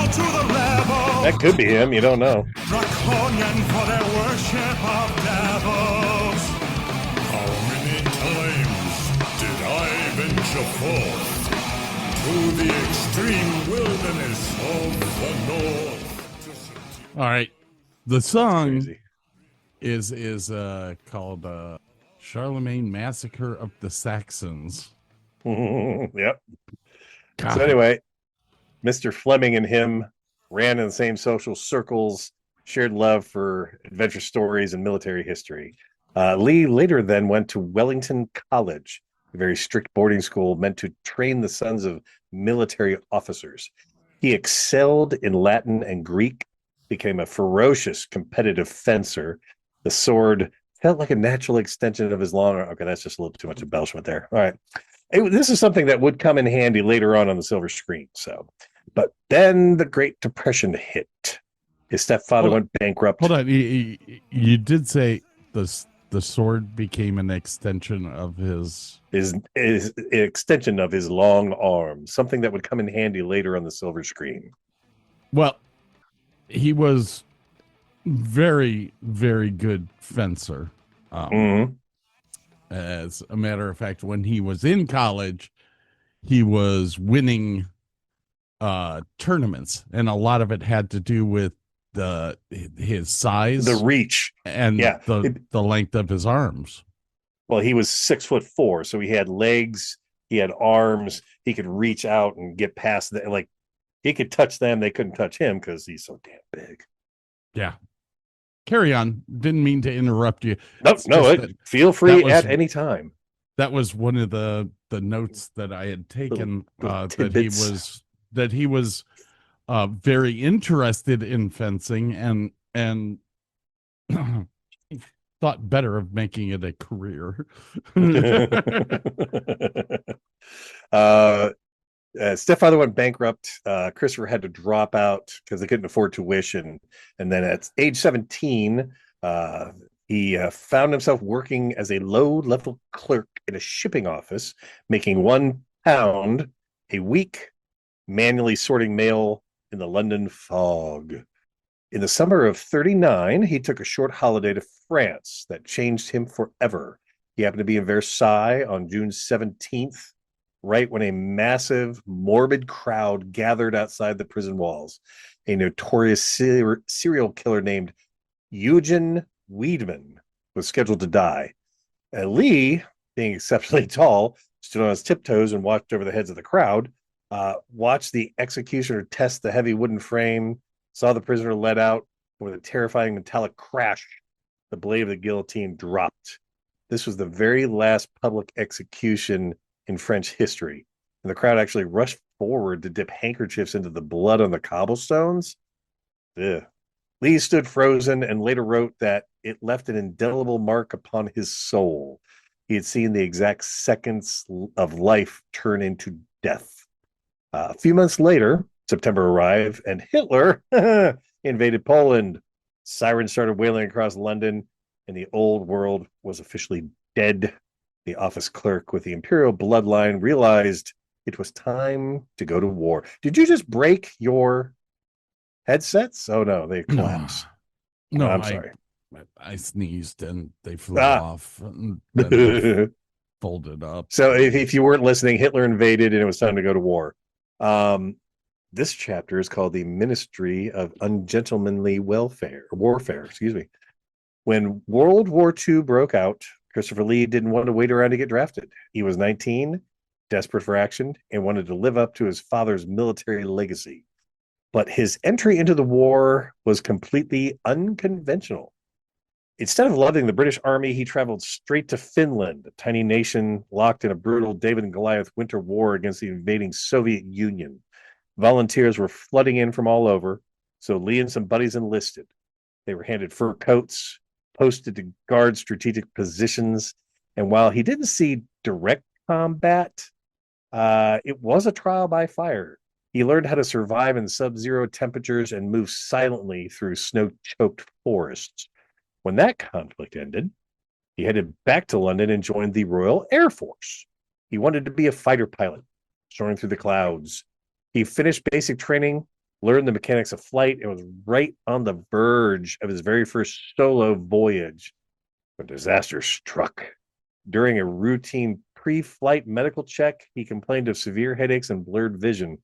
To the rebel. That could be him, you don't know. Draconian for their worship of devils. How many times did I venture forth to the extreme wilderness of the north? All right, the song is called Charlemagne Massacre of the Saxons. Yep. God. So anyway, Mr. Fleming and him ran in the same social circles, shared love for adventure stories and military history. Lee later then went to Wellington College, a very strict boarding school meant to train the sons of military officers. He excelled in Latin and Greek, became a ferocious competitive fencer. The sword felt like a natural extension of his long arm. Okay, that's just a little too much embellishment there. All right. This is something that would come in handy later on the silver screen. But then the Great Depression hit. His stepfather went bankrupt. Hold on, you did say the sword became an extension of his extension of his long arm. Something that would come in handy later on the silver screen. Well, he was very, very good fencer. As a matter of fact, when he was in college, he was winning tournaments, and a lot of it had to do with his size, the reach, and the length of his arms. Well, he was 6'4", so he had legs, he had arms, he could reach out and get past that. Like he could touch them, they couldn't touch him because he's so damn big. Yeah. Carry on. Didn't mean to interrupt you. No, feel free at any time. That was one of the the notes that I had taken, little that he was very interested in fencing and thought better of making it a career. Stepfather went bankrupt. Christopher had to drop out because they couldn't afford tuition. And then at age 17, he found himself working as a low-level clerk in a shipping office, making £1 a week, manually sorting mail in the London fog. In the summer of 39, he took a short holiday to France that changed him forever. He happened to be in Versailles on June 17th, right when a massive, morbid crowd gathered outside the prison walls. A notorious serial killer named Eugen Weidman was scheduled to die. Lee, being exceptionally tall, stood on his tiptoes and watched over the heads of the crowd, watched the executioner test the heavy wooden frame, saw the prisoner let out. With a terrifying metallic crash, the blade of the guillotine dropped. This was the very last public execution in French history, and the crowd actually rushed forward to dip handkerchiefs into the blood on the cobblestones. Ugh. Lee stood frozen and later wrote that it left an indelible mark upon his soul. He had seen the exact seconds of life turn into death. A few months later, September arrived, and Hitler invaded Poland. Sirens started wailing across London, and the old world was officially dead. The office clerk with the imperial bloodline realized it was time to go to war. Did you just break your headsets? Oh no, they collapsed. No, I'm sorry. I sneezed and they flew off and then folded up. So if you weren't listening, Hitler invaded and it was time to go to war. This chapter is called the Ministry of Ungentlemanly Warfare. When World War II broke out, Christopher Lee didn't want to wait around to get drafted. He was 19, desperate for action, and wanted to live up to his father's military legacy. But his entry into the war was completely unconventional. Instead of loving the British Army, he traveled straight to Finland, a tiny nation locked in a brutal David and Goliath winter war against the invading Soviet Union. Volunteers were flooding in from all over, so Lee and some buddies enlisted. They were handed fur coats, posted to guard strategic positions, and while he didn't see direct combat, it was a trial by fire. He learned how to survive in sub-zero temperatures and move silently through snow-choked forests. When that conflict ended, he headed back to London and joined the Royal Air Force. He wanted to be a fighter pilot, soaring through the clouds. He finished basic training, learned the mechanics of flight, and was right on the verge of his very first solo voyage when disaster struck. During a routine pre-flight medical check, he complained of severe headaches and blurred vision.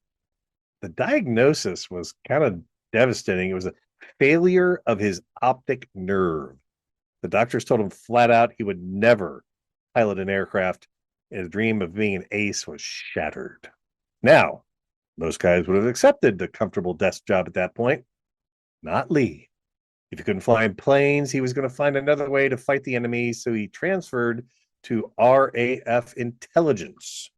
The diagnosis was kind of devastating. It was a failure of his optic nerve. The doctors told him flat out he would never pilot an aircraft, and his dream of being an ace was shattered. Now, most guys would have accepted the comfortable desk job at that point. Not Lee. If he couldn't fly in planes, he was going to find another way to fight the enemy, so he transferred to RAF intelligence.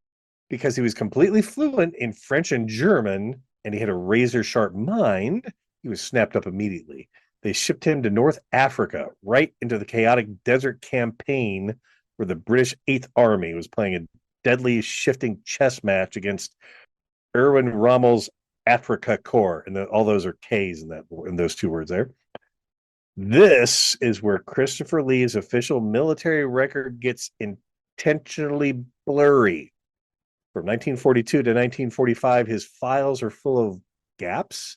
Because he was completely fluent in French and German, and he had a razor-sharp mind, he was snapped up immediately. They shipped him to North Africa, right into the chaotic desert campaign where the British 8th Army was playing a deadly shifting chess match against Erwin Rommel's Afrika Korps, and all those are K's in those two words there. This is where Christopher Lee's official military record gets intentionally blurry. From 1942 to 1945, his files are full of gaps,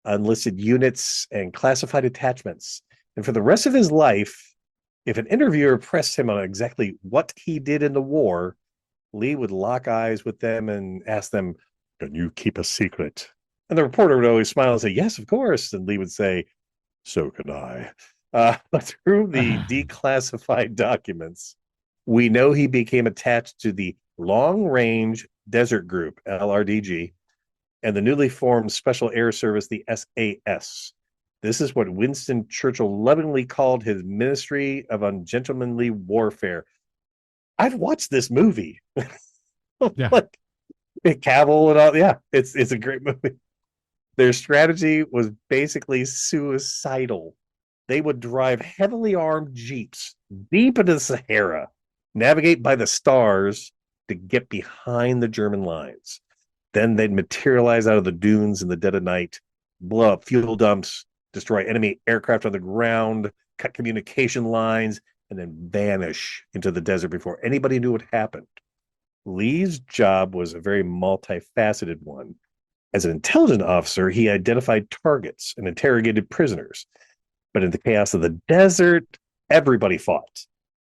unlisted units, and classified attachments. And for the rest of his life, if an interviewer pressed him on exactly what he did in the war, Lee would lock eyes with them and ask them, "Can you keep a secret?" And the reporter would always smile and say, "Yes, of course." And Lee would say, "So can I." Through the declassified documents, we know he became attached to the Long Range Desert Group, LRDG, and the newly formed Special Air Service, the SAS. This is what Winston Churchill lovingly called his Ministry of Ungentlemanly Warfare. I've watched this movie. Yeah. Like Cavill and all. Yeah, it's a great movie. Their strategy was basically suicidal. They would drive heavily armed jeeps deep into the Sahara, navigate by the stars to get behind the German lines. Then they'd materialize out of the dunes in the dead of night, blow up fuel dumps, destroy enemy aircraft on the ground, cut communication lines, and then vanish into the desert before anybody knew what happened. Lee's job was a very multifaceted one. As an intelligence officer, he identified targets and interrogated prisoners. But in the chaos of the desert, everybody fought.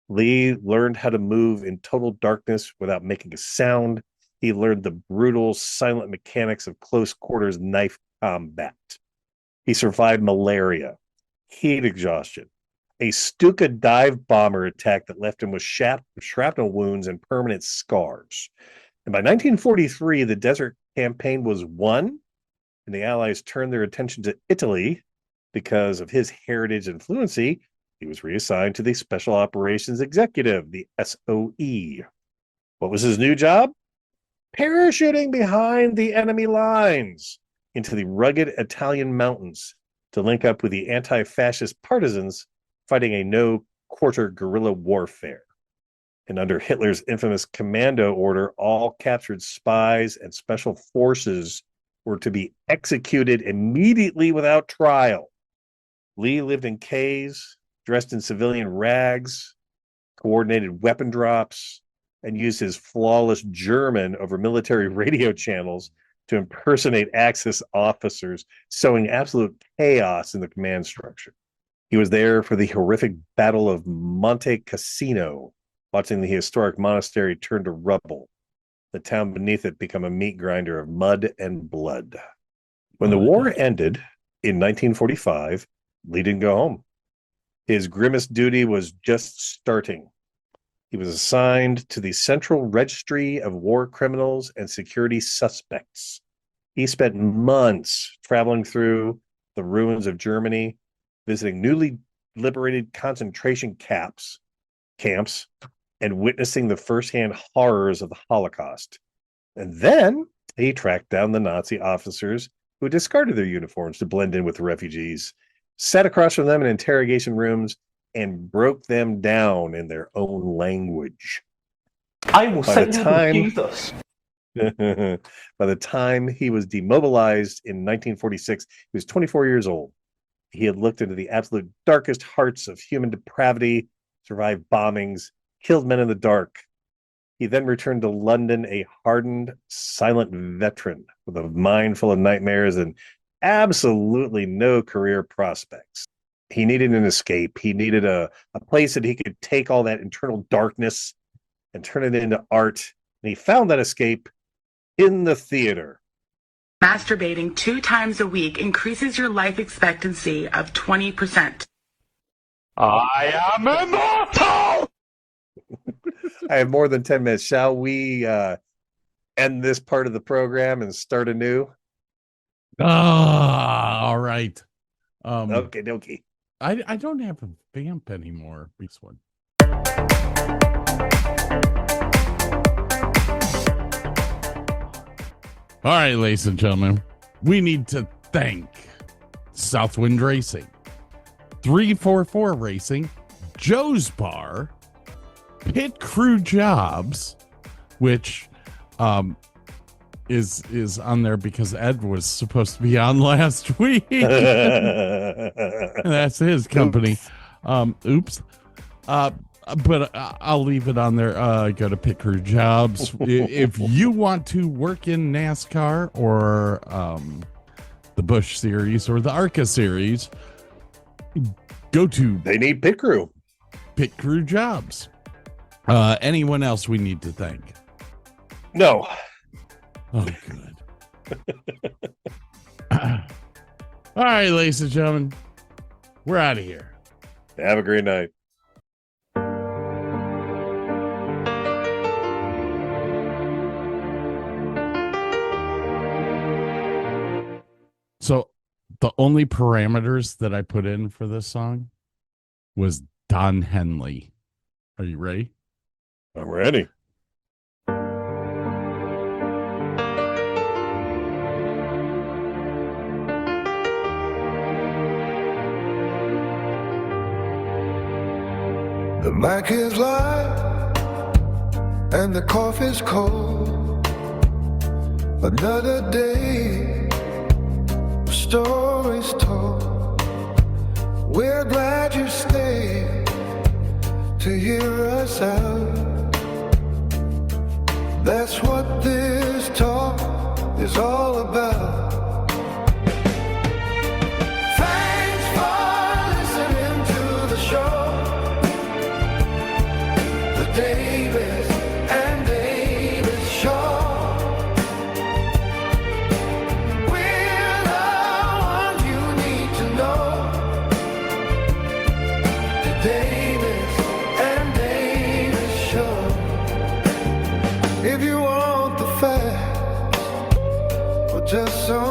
Lee learned how to move in total darkness without making a sound. He learned the brutal, silent mechanics of close quarters knife combat. He survived malaria, heat exhaustion, a Stuka dive bomber attack that left him with shrapnel wounds and permanent scars. And by 1943, the desert campaign was won, and the Allies turned their attention to Italy. Because of his heritage and fluency, he was reassigned to the Special Operations Executive, the SOE. What was his new job? Parachuting behind the enemy lines into the rugged Italian mountains to link up with the anti-fascist partisans fighting a no-quarter guerrilla warfare. And under Hitler's infamous commando order, all captured spies and special forces were to be executed immediately without trial. Lee lived in caves, dressed in civilian rags, coordinated weapon drops, and used his flawless German over military radio channels to impersonate Axis officers, sowing absolute chaos in the command structure. He was there for the horrific Battle of Monte Cassino, watching the historic monastery turn to rubble, the town beneath it become a meat grinder of mud and blood. When the war ended in 1945, Lee didn't go home. His grimmest duty was just starting. He was assigned to the Central Registry of War Criminals and Security Suspects. He spent months traveling through the ruins of Germany, visiting newly liberated concentration camps, and witnessing the firsthand horrors of the Holocaust. And then he tracked down the Nazi officers who discarded their uniforms to blend in with the refugees, sat across from them in interrogation rooms, and broke them down in their own language. I will send you to Jesus. By the time he was demobilized in 1946, he was 24 years old. He had looked into the absolute darkest hearts of human depravity, survived bombings, killed men in the dark. He then returned to London, a hardened, silent veteran with a mind full of nightmares and absolutely no career prospects. He needed an escape. He needed a place that he could take all that internal darkness and turn it into art. And he found that escape in the theater. Masturbating 2 times a week increases your life expectancy of 20%. I am immortal! I have more than 10 minutes. Shall we end this part of the program and start anew? All right. Okay. I don't have a vamp anymore. This one. All right, ladies and gentlemen, we need to thank Southwind Racing, 344 Racing, Joe's Bar, Pit Crew Jobs, which is on there because Ed was supposed to be on last week. That's his company. Oops. But I'll leave it on there. Go to Pit Crew Jobs. If you want to work in NASCAR or the Busch Series or the ARCA Series, go to... They need Pit Crew. Pit Crew Jobs. Anyone else we need to thank? No. Oh, good. All right, ladies and gentlemen, we're out of here. Have a great night. So the only parameters that I put in for this song was Don Henley. Are you ready? I'm ready. The mic is live and the coffee's cold. Another day, stories told. We're glad you stayed to hear us out. That's what this talk is all about. Thanks for listening to the show. The Davis and Davis Show. We're the ones you need to know. The Davis and Davis Show. If you want the facts or just some